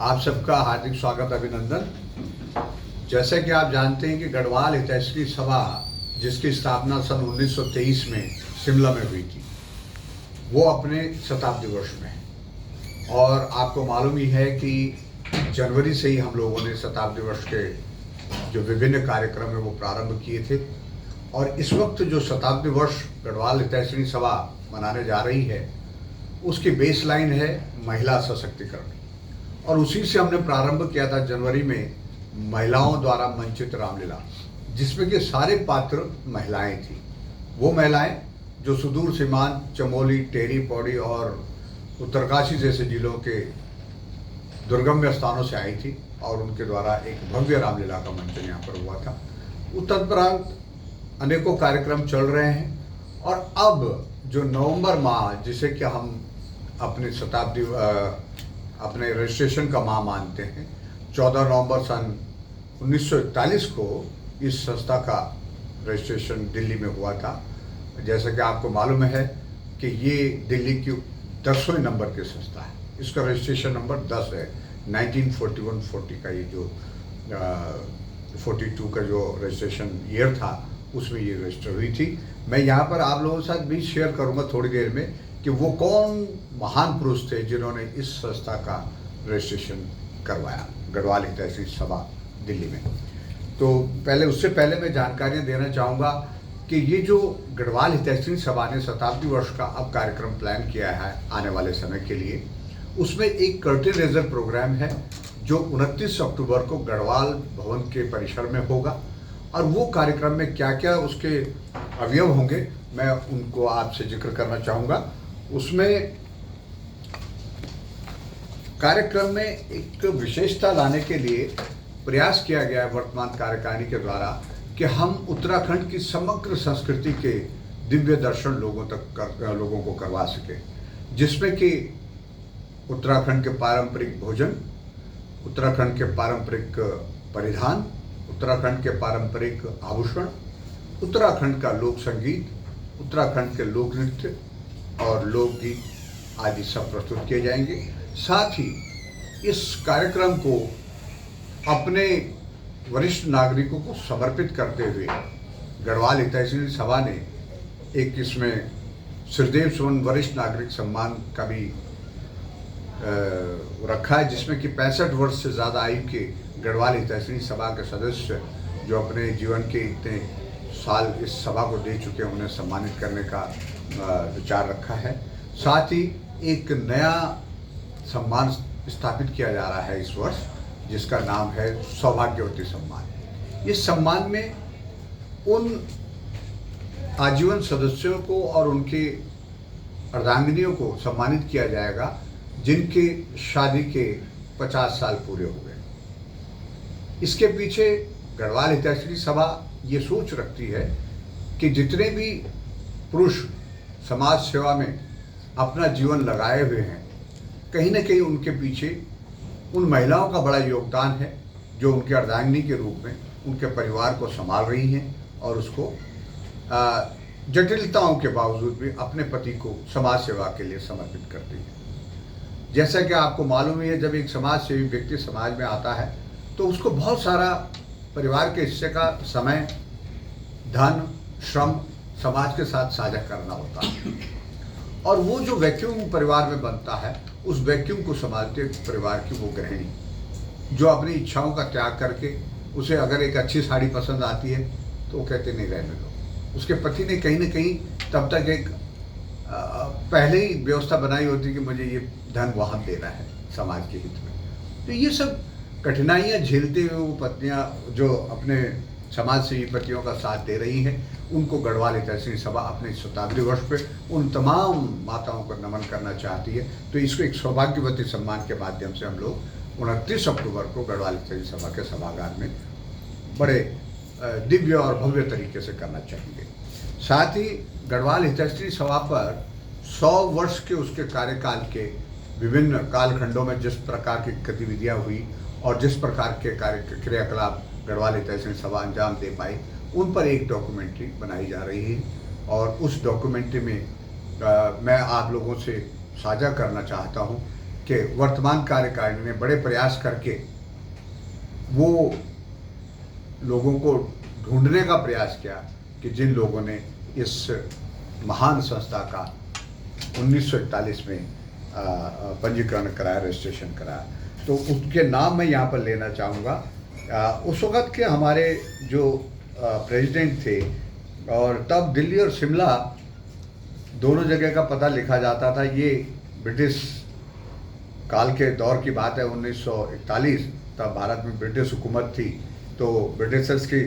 आप सबका हार्दिक स्वागत अभिनंदन। जैसे कि आप जानते हैं कि गढ़वाल हितैषी सभा जिसकी स्थापना सन 1923 में शिमला में हुई थी, वो अपने शताब्दी वर्ष में है। और आपको मालूम ही है कि जनवरी से ही हम लोगों ने शताब्दी वर्ष के जो विभिन्न कार्यक्रम है वो प्रारंभ किए थे। और इस वक्त जो शताब्दी वर्ष गढ़वाल हितैषी सभा मनाने जा रही है, उसकी बेसलाइन है महिला सशक्तिकरण। और उसी से हमने प्रारंभ किया था जनवरी में महिलाओं द्वारा मंचित रामलीला, जिसमें कि सारे पात्र महिलाएं थी। वो महिलाएं जो सुदूर सीमांत चमोली, टेरी, पौड़ी और उत्तरकाशी जैसे जिलों के दुर्गम्य स्थानों से आई थी और उनके द्वारा एक भव्य रामलीला का मंचन यहाँ पर हुआ था। उत्तरांत अनेकों कार्यक्रम चल रहे हैं। और अब जो नवंबर माह, जिसे कि हम अपनी शताब्दी अपने रजिस्ट्रेशन का माह मानते हैं, 14 नवंबर सन 1941 को इस संस्था का रजिस्ट्रेशन दिल्ली में हुआ था। जैसे कि आपको मालूम है कि ये दिल्ली की 10वें नंबर की संस्था है। इसका रजिस्ट्रेशन नंबर 10 है। 1941-40 का ये जो 42 का जो रजिस्ट्रेशन ईयर था, उसमें ये रजिस्टर हुई थी। मैं यहाँ पर आप लोगों के साथ भी शेयर करूँगा थोड़ी देर में कि वो कौन महान पुरुष थे जिन्होंने इस संस्था का रजिस्ट्रेशन करवाया गढ़वाल हितैषी सभा दिल्ली में। तो उससे पहले मैं जानकारियाँ देना चाहूँगा कि ये जो गढ़वाल हितैषी सभा ने शताब्दी वर्ष का अब कार्यक्रम प्लान किया है आने वाले समय के लिए, उसमें एक कर्टेन रेजर प्रोग्राम है जो 29 अक्टूबर को गढ़वाल भवन के परिसर में होगा। और वो कार्यक्रम में क्या क्या उसके अवयव होंगे, मैं उनको आपसे जिक्र करना चाहूँगा। उसमें कार्यक्रम में एक विशेषता लाने के लिए प्रयास किया गया है वर्तमान कार्यकारिणी के द्वारा कि हम उत्तराखंड की समग्र संस्कृति के दिव्य दर्शन लोगों को करवा सके, जिसमें कि उत्तराखंड के पारंपरिक भोजन, उत्तराखंड के पारंपरिक परिधान, उत्तराखंड के पारंपरिक आभूषण, उत्तराखंड का लोक संगीत, उत्तराखंड के लोक नृत्य और लोकगीत आदि सब प्रस्तुत किए जाएंगे। साथ ही इस कार्यक्रम को अपने वरिष्ठ नागरिकों को समर्पित करते हुए गढ़वाल हितैषी सभा ने एक इसमें श्रीदेव सुमन वरिष्ठ नागरिक सम्मान का भी रखा है, जिसमें कि 65 वर्ष से ज़्यादा आयु के गढ़वाल हितैषी सभा के सदस्य जो अपने जीवन के इतने साल इस सभा को दे चुके हैं, उन्हें सम्मानित करने का विचार रखा है। साथ ही एक नया सम्मान स्थापित किया जा रहा है इस वर्ष, जिसका नाम है सौभाग्यवती सम्मान। इस सम्मान में उन आजीवन सदस्यों को और उनके अर्धांगिनियों को सम्मानित किया जाएगा जिनके शादी के 50 साल पूरे हो गए। इसके पीछे गढ़वाल हितैषी सभा ये सोच रखती है कि जितने भी पुरुष समाज सेवा में अपना जीवन लगाए हुए हैं, कहीं न कहीं उनके पीछे उन महिलाओं का बड़ा योगदान है जो उनके अर्धांगिनी के रूप में उनके परिवार को संभाल रही हैं और उसको जटिलताओं के बावजूद भी अपने पति को समाज सेवा के लिए समर्पित करती है। जैसा कि आपको मालूम है, जब एक समाज सेवी व्यक्ति समाज में आता है तो उसको बहुत सारा परिवार के हिस्से का समय, धन, श्रम समाज के साथ साझा करना होता है। और वो जो वैक्यूम परिवार में बनता है, उस वैक्यूम को संभालते परिवार की वो गृहिणी जो अपनी इच्छाओं का त्याग करके, उसे अगर एक अच्छी साड़ी पसंद आती है तो वो कहते नहीं, रहने दो। उसके पति ने कहीं न कहीं तब तक एक पहले ही व्यवस्था बनाई होती कि मुझे ये धन वहाँ देना है समाज के हित में। तो ये सब कठिनाइयाँ झेलते हुए वो पत्नियाँ जो अपने समाज सेवी पतियों का साथ दे रही हैं, उनको गढ़वाल हितैषी सभा अपने शताब्दी वर्ष पे उन तमाम माताओं को नमन करना चाहती है। तो इसको एक सौभाग्यवती सम्मान के माध्यम से हम लोग 29 अक्टूबर को गढ़वाल हितैषी सभा के सभागार में बड़े दिव्य और भव्य तरीके से करना चाहेंगे। साथ ही गढ़वाल हितैषी सभा पर 100 वर्ष के उसके कार्यकाल के विभिन्न कालखंडों में जिस प्रकार की गतिविधियाँ हुई और जिस प्रकार के क्रियाकलाप गढ़वाल हितैषी सभा अंजाम दे पाई, उन पर एक डॉक्यूमेंट्री बनाई जा रही है। और उस डॉक्यूमेंट्री में मैं आप लोगों से साझा करना चाहता हूँ के वर्तमान कार्यकारिणी ने बड़े प्रयास करके वो लोगों को ढूंढने का प्रयास किया कि जिन लोगों ने इस महान संस्था का 1941 में पंजीकरण कराया, रजिस्ट्रेशन कराया। तो उसके नाम मैं यहाँ पर लेना चाहूँगा। उस वक़्त के हमारे जो प्रेसिडेंट थे, और तब दिल्ली और शिमला दोनों जगह का पता लिखा जाता था। ये ब्रिटिश काल के दौर की बात है, 1941। तब भारत में ब्रिटिश हुकूमत थी, तो ब्रिटिशर्स की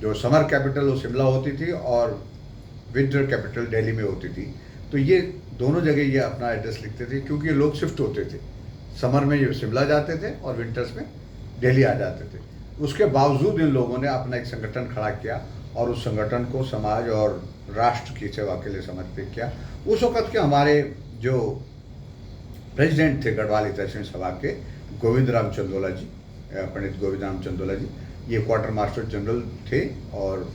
जो समर कैपिटल वो शिमला होती थी और विंटर कैपिटल दिल्ली में होती थी। तो ये दोनों जगह ये अपना एड्रेस लिखते थे, क्योंकि लोग शिफ्ट होते थे। समर में ये शिमला जाते थे और विंटर्स में दिल्ली आ जाते थे। उसके बावजूद इन लोगों ने अपना एक संगठन खड़ा किया और उस संगठन को समाज और राष्ट्र की सेवा के लिए समर्पित किया। उस वक़्त के हमारे जो प्रेसिडेंट थे गढ़वाल हितैषी सभा के, गोविंद राम चंदोला जी, पंडित गोविंद राम चंदोला जी, ये क्वार्टर मास्टर जनरल थे और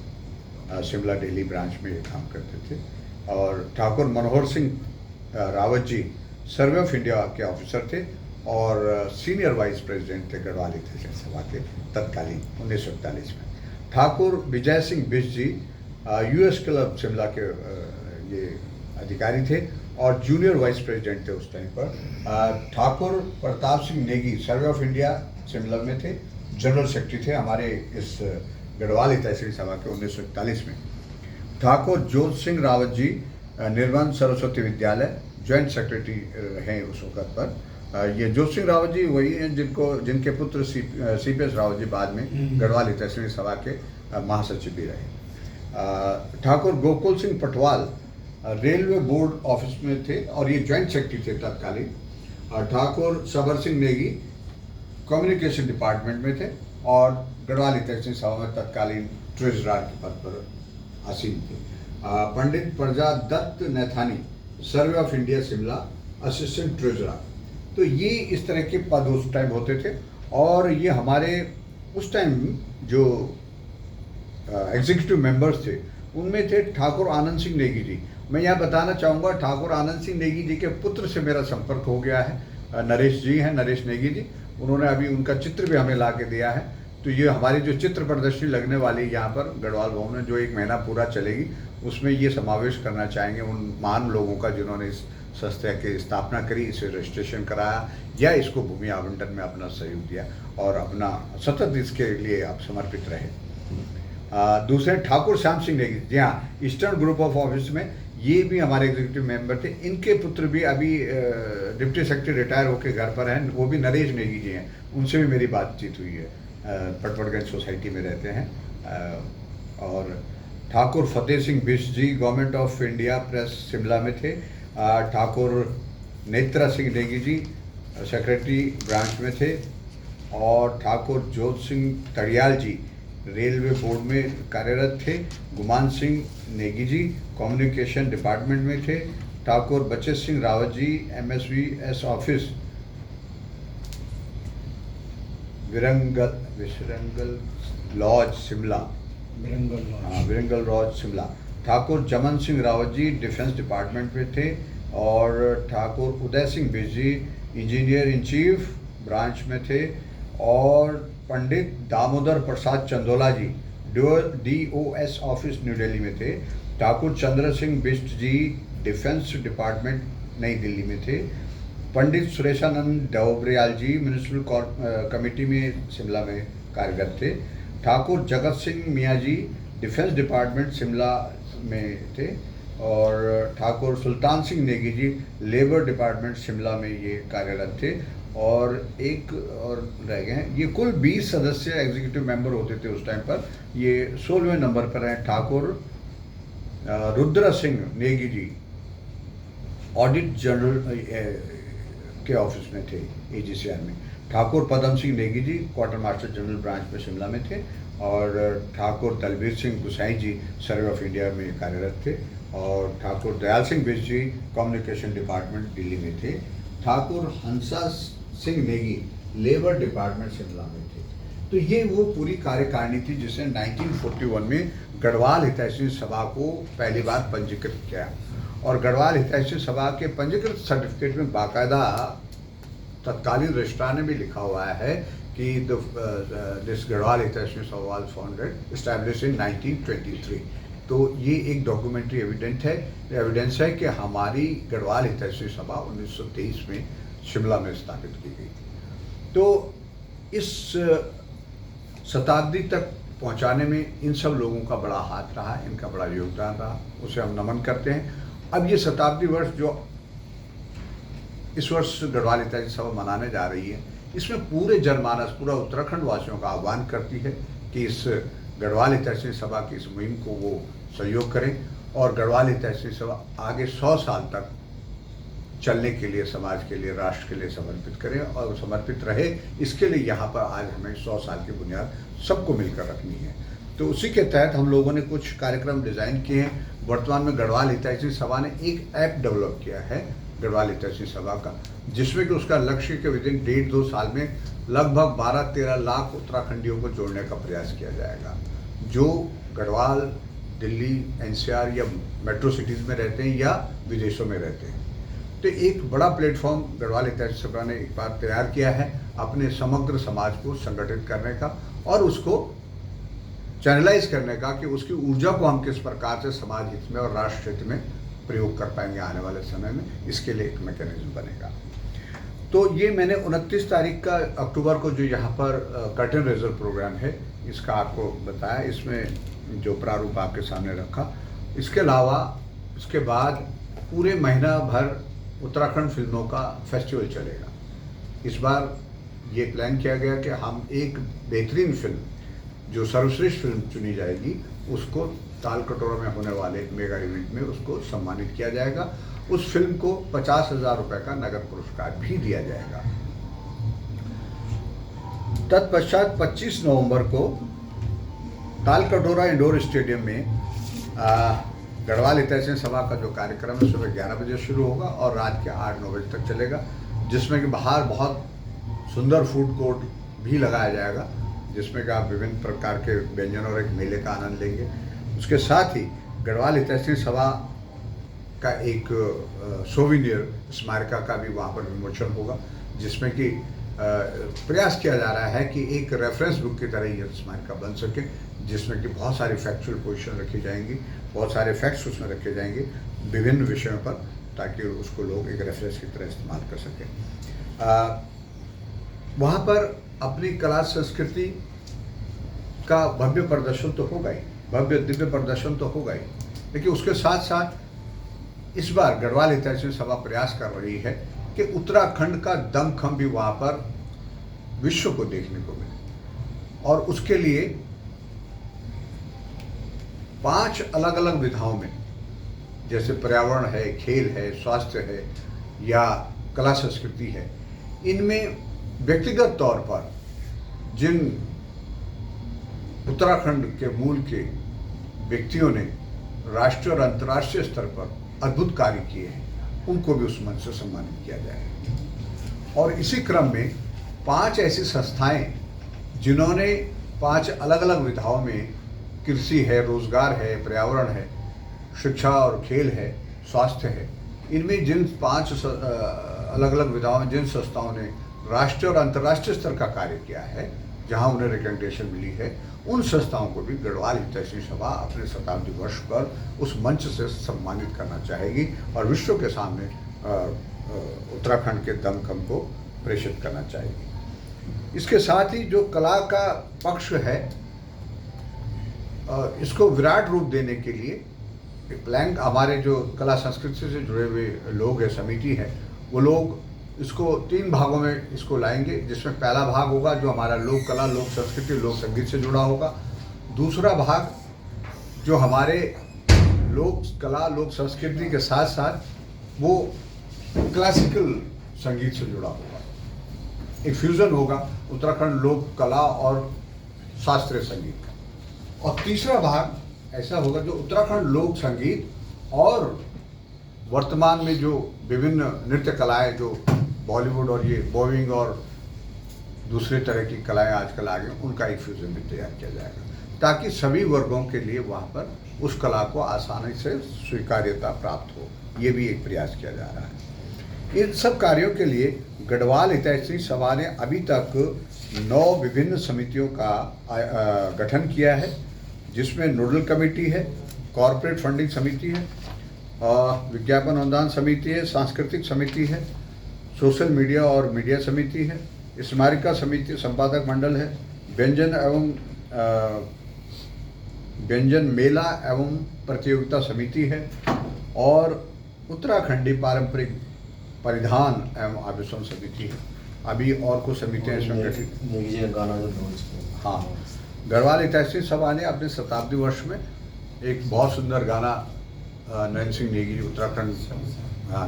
शिमला दिल्ली ब्रांच में ये काम करते थे। और ठाकुर मनोहर सिंह रावत जी सर्वे ऑफ इंडिया के ऑफिसर थे और सीनियर वाइस प्रेसिडेंट थे गढ़वाल हितैषी सभा के तत्कालीन 1941 में। ठाकुर विजय सिंह बिष्ट जी यूएस क्लब शिमला के ये अधिकारी थे और जूनियर वाइस प्रेसिडेंट थे उस टाइम पर। ठाकुर प्रताप सिंह नेगी सर्वे ऑफ इंडिया शिमला में थे, जनरल सेक्रेटरी थे हमारे इस गढ़वाल हितैषी सभा के 1941 में। ठाकुर जोत सिंह रावत जी निर्मल सरस्वती विद्यालय ज्वाइंट सेक्रेटरी हैं उस वक़्त पर। ये जोत सिंह रावत जी वही हैं जिनके पुत्र CPS रावत जी बाद में गढ़वाल हितैषी सभा के महासचिव भी रहे। Thakur Gokul Singh Patwal railway board office में थे और ये ज्वाइंट सेक्रेटरी थे तत्कालीन। ठाकुर सबर सिंह नेगी कम्युनिकेशन डिपार्टमेंट में थे और गढ़वाल हितैषी सभा में तत्कालीन ट्रेजरर के पद पर आसीन थे। Pandit Praja Dutt Naithani survey of India Shimla assistant treasurer. तो ये इस तरह के पद उस टाइम होते थे। और ये हमारे उस टाइम जो एग्जीक्यूटिव मेंबर्स थे उनमें थे ठाकुर आनंद सिंह नेगी जी। मैं यहाँ बताना चाहूँगा, ठाकुर आनंद सिंह नेगी जी के पुत्र से मेरा संपर्क हो गया है। नरेश जी हैं, नरेश नेगी जी, उन्होंने अभी उनका चित्र भी हमें ला के दिया है। तो ये हमारी जो चित्र प्रदर्शनी लगने वाली है यहाँ पर गढ़वाल भवन में, जो 1 महीना पूरा चलेगी, उसमें ये समावेश करना चाहेंगे उन महान लोगों का जिन्होंने इस संस्था की स्थापना करी, इसे रजिस्ट्रेशन कराया या इसको भूमि आवंटन में अपना सहयोग दिया और अपना सतत इसके लिए आप समर्पित रहे। दूसरे ठाकुर श्याम सिंह नेगी जी, हाँ, ईस्टर्न ग्रुप ऑफ ऑफिस में ये भी हमारे एग्जीक्यूटिव मेंबर थे। इनके पुत्र भी अभी डिप्टी सेक्रेटरी रिटायर होकर घर पर हैं, वो भी नरेश नेगी जी हैं, उनसे भी मेरी बातचीत हुई है। पटवर्गंज सोसाइटी में रहते हैं। और Thakur Fateh Singh Bisht ji government of India press Shimla में थे। ठाकुर नेत्रा सिंह नेगी जी सेक्रेटरी ब्रांच में थे। और ठाकुर जोत सिंह तड़ियाल जी रेलवे बोर्ड में कार्यरत थे। गुमान सिंह नेगी जी कम्युनिकेशन डिपार्टमेंट में थे। Thakur Bachat Singh Rawat ji MSVS office Viceregal Lodge Shimla, Viceregal Lodge Shimla. Thakur Chaman Singh Rawat ji defence department में थे। और Thakur Uday Singh Bisht ji engineer in chief branch में थे। और Pandit Damodar Prasad Chandola ji DOS office new Delhi में थे। ठाकुर चंद्र सिंह बिष्ट जी डिफेंस डिपार्टमेंट नई दिल्ली में थे। पंडित सुरेशानंद डोबरियाल जी म्यूनिसिपल कमेटी में शिमला में कार्यरत थे। ठाकुर जगत सिंह मियाँ जी डिफेंस डिपार्टमेंट शिमला में थे। और ठाकुर सुल्तान सिंह नेगी जी लेबर डिपार्टमेंट शिमला में ये कार्यरत थे। और एक और रह गए हैं, ये कुल 20 सदस्य एग्जीक्यूटिव मेंबर होते थे उस टाइम पर। ये 16वें नंबर पर हैं ठाकुर रुद्र सिंह नेगी जी ऑडिट जनरल के ऑफिस में थे AGCR में। ठाकुर पदम सिंह नेगी जी क्वार्टर मास्टर जनरल ब्रांच में शिमला में थे। और ठाकुर दलबीर सिंह गुसाई जी सर्वे ऑफ इंडिया में कार्यरत थे। और ठाकुर दयाल सिंह बिष्ट जी कम्युनिकेशन डिपार्टमेंट दिल्ली में थे। ठाकुर हंसा सिंह नेगी लेबर डिपार्टमेंट शिमला में थे। तो ये वो पूरी कार्यकारिणी थी जिसने 1941 में गढ़वाल हितैषी सभा को पहली बार पंजीकृत किया। और गढ़वाल हितैषी सभा के पंजीकृत सर्टिफिकेट में बाकायदा तत्कालीन रजिस्ट्रार ने भी लिखा हुआ है कि दिस गढ़वाल हितैषी सभा वाज फाउंडेड एस्टैब्लिश इन 1923। तो ये एक डॉक्यूमेंट्री एविडेंस है कि हमारी गढ़वाल हितैषी सभा 1923 में शिमला में स्थापित की गई। तो इस शताब्दी तक पहुंचाने में इन सब लोगों का बड़ा हाथ रहा, इनका बड़ा योगदान रहा, उसे हम नमन करते हैं। अब ये शताब्दी वर्ष जो इस वर्ष गढ़वाल हितैषी सभा मनाने जा रही है, इसमें पूरे जनमानस, पूरा उत्तराखंड वासियों का आह्वान करती है कि इस गढ़वाल हितैषी सभा की इस मुहिम को वो सहयोग करें और गढ़वाल हितैषी सभा आगे 100 साल तक चलने के लिए, समाज के लिए, राष्ट्र के लिए समर्पित करें और समर्पित रहे। इसके लिए यहाँ पर आज हमें 100 साल की बुनियाद सबको मिलकर रखनी है। तो उसी के तहत हम लोगों ने कुछ कार्यक्रम डिज़ाइन किए हैं। वर्तमान में गढ़वाल हितैषी सभा ने एक ऐप डेवलप किया है गढ़वाल हितैषी सभा का, जिसमें कि उसका लक्ष्य के विदिन 1.5-2 साल में लगभग 12-13 लाख उत्तराखंडियों को जोड़ने का प्रयास किया जाएगा, जो गढ़वाल, दिल्ली, एनसीआर या मेट्रो सिटीज़ में रहते हैं या विदेशों में रहते हैं। तो एक बड़ा प्लेटफॉर्म गढ़वाल हितैषी सभा ने एक बार तैयार किया है अपने समग्र समाज को संगठित करने का और उसको चैनलाइज करने का कि उसकी ऊर्जा को हम किस प्रकार से समाज हित में और राष्ट्र हित में प्रयोग कर पाएंगे आने वाले समय में। इसके लिए एक मैकेनिज्म बनेगा। तो ये मैंने 29 तारीख का अक्टूबर को जो यहाँ पर कर्टन रेजर प्रोग्राम है, इसका आपको बताया, इसमें जो प्रारूप आपके सामने रखा। इसके अलावा इसके बाद पूरे महीना भर उत्तराखंड फिल्मों का फेस्टिवल चलेगा। इस बार ये प्लान किया गया कि हम एक बेहतरीन फिल्म जो सर्वश्रेष्ठ फिल्म चुनी जाएगी उसको ताल कटोरा में होने वाले मेगा इवेंट में उसको सम्मानित किया जाएगा। उस फिल्म को 50,000 रुपये का नगद पुरस्कार भी दिया जाएगा। तत्पश्चात 25 नवंबर को ताल कटोरा इंडोर स्टेडियम में गढ़वाल हितैषी सभा का जो कार्यक्रम है सुबह 11 बजे शुरू होगा और रात के 8-9 बजे तक चलेगा, जिसमें कि बाहर बहुत सुंदर फूड कोर्ट भी लगाया जाएगा, जिसमें कि आप विभिन्न प्रकार के व्यंजन और एक मेले का आनंद लेंगे। उसके साथ ही गढ़वाल हितैषी सभा का एक सोविनियर स्मारिका का भी वहाँ पर विमोचन होगा, जिसमें कि प्रयास किया जा रहा है कि एक रेफरेंस बुक की तरह ये स्मारिका बन सके, जिसमें कि बहुत सारी फैक्चुअल पोजीशन रखी जाएंगी, बहुत सारे फैक्ट्स उसमें रखे जाएंगे विभिन्न विषयों पर, ताकि उसको लोग एक रेफरेंस की तरह इस्तेमाल कर सकें। वहाँ पर अपनी कला संस्कृति का भव्य प्रदर्शन तो होगा ही, भव्य दिव्य प्रदर्शन तो होगा ही, लेकिन उसके साथ साथ इस बार गढ़वाल हितैषी सभा प्रयास कर रही है कि उत्तराखंड का दमखम भी वहाँ पर विश्व को देखने को मिले। और उसके लिए 5 अलग अलग विधाओं में, जैसे पर्यावरण है, खेल है, स्वास्थ्य है या कला संस्कृति है, इनमें व्यक्तिगत तौर पर जिन उत्तराखंड के मूल के व्यक्तियों ने राष्ट्रीय और अंतर्राष्ट्रीय स्तर पर अद्भुत कार्य किए हैं, उनको भी उस मंच से सम्मानित किया जाएगा। और इसी क्रम में 5 ऐसी संस्थाएं जिन्होंने 5 अलग अलग विधाओं में, कृषि है, रोजगार है, पर्यावरण है, शिक्षा और खेल है, स्वास्थ्य है, इनमें जिन 5 अलग अलग विधाओं में जिन संस्थाओं ने राष्ट्रीय और अंतर्राष्ट्रीय स्तर का कार्य किया है, जहां उन्हें रिकग्निशन मिली है, उन संस्थाओं को भी गढ़वाल हितैषी सभा अपने शताब्दी वर्ष पर उस मंच से सम्मानित करना चाहेगी और विश्व के सामने उत्तराखंड के दमखम को प्रेषित करना चाहेगी। इसके साथ ही जो कला का पक्ष है, इसको विराट रूप देने के लिए प्लान, हमारे जो कला संस्कृति से जुड़े हुए लोग हैं, समिति है, वो लोग इसको 3 भागों में इसको लाएंगे, जिसमें पहला भाग होगा जो हमारा लोक कला, लोक संस्कृति, लोक संगीत से जुड़ा होगा। दूसरा भाग जो हमारे लोक कला, लोक संस्कृति के साथ साथ वो क्लासिकल संगीत से जुड़ा होगा, एक फ्यूजन होगा उत्तराखंड लोक कला और शास्त्रीय संगीत का। और तीसरा भाग ऐसा होगा जो उत्तराखंड लोक संगीत और वर्तमान में जो विभिन्न नृत्य कलाएं, जो बॉलीवुड और ये बॉविंग और दूसरे तरह की कलाएं आजकल आ गई, उनका एक फ्यूजन भी तैयार किया जाएगा, ताकि सभी वर्गों के लिए वहाँ पर उस कला को आसानी से स्वीकार्यता प्राप्त हो। ये भी एक प्रयास किया जा रहा है। इन सब कार्यों के लिए गढ़वाल हितैषी सभा ने अभी तक 9 विभिन्न समितियों का गठन किया है, जिसमें नोडल कमेटी है, कॉरपोरेट फंडिंग समिति है, विज्ञापन अनुदान समिति है, सांस्कृतिक समिति है, सोशल मीडिया और मीडिया समिति है, स्मारिका समिति संपादक मंडल है, व्यंजन मेला एवं प्रतियोगिता समिति है और उत्तराखंडी पारंपरिक परिधान एवं आभूषण समिति है। अभी और कुछ समितियाँ इसमें गठित। हाँ, गढ़वाल हितैषी सभा ने अपने शताब्दी वर्ष में एक बहुत सुंदर गाना नैन सिंह नेगी जी, उत्तराखंड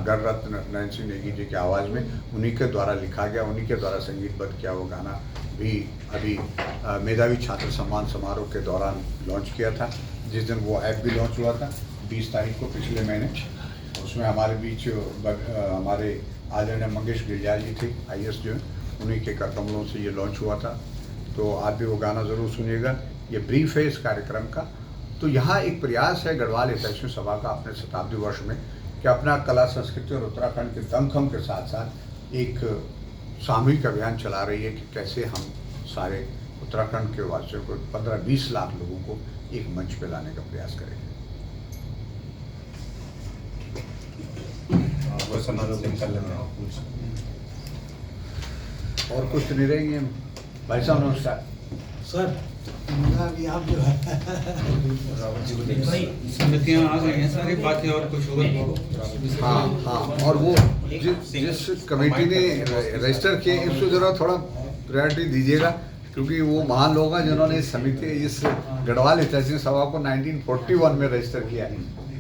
गण रत्न नैन सिंह नेगी जी की आवाज़ में उन्हीं के द्वारा लिखा गया, उन्हीं के द्वारा संगीतबद्ध किया वो गाना भी अभी मेधावी छात्र सम्मान समारोह के दौरान लॉन्च किया था, जिस दिन वो ऐप भी लॉन्च हुआ था 20 तारीख को पिछले महीने। उसमें हमारे बीच हमारे आदरणीय मंगेश गिरजाल जी थे, IAS जो है, उन्हीं के कदमों से ये लॉन्च हुआ था। तो आप भी वो गाना ज़रूर सुनिएगा। ये ब्रीफ है इस कार्यक्रम का। तो यहाँ एक प्रयास है गढ़वाल हितैषी सभा का अपने शताब्दी वर्ष में कि अपना कला संस्कृति और उत्तराखंड के दमखम के साथ साथ एक सामूहिक अभियान चला रही है कि कैसे हम सारे उत्तराखंड के वासियों को 15-20 लाख लोगों को एक मंच पे लाने का प्रयास करेंगे। और कुछ नहीं रहेंगे भाई साहब। नमस्कार सर। अभी आप जो है समितियाँ आ गई हैं सारी बातें और कुछ होगा। हाँ, और वो जिस कमेटी ने रजिस्टर किए इसको जरा थोड़ा प्रायोरिटी दीजिएगा, क्योंकि वो महान लोग हैं जिन्होंने इस समिति इस गढ़वाल हितैषी सभा को 1941 में रजिस्टर किया है।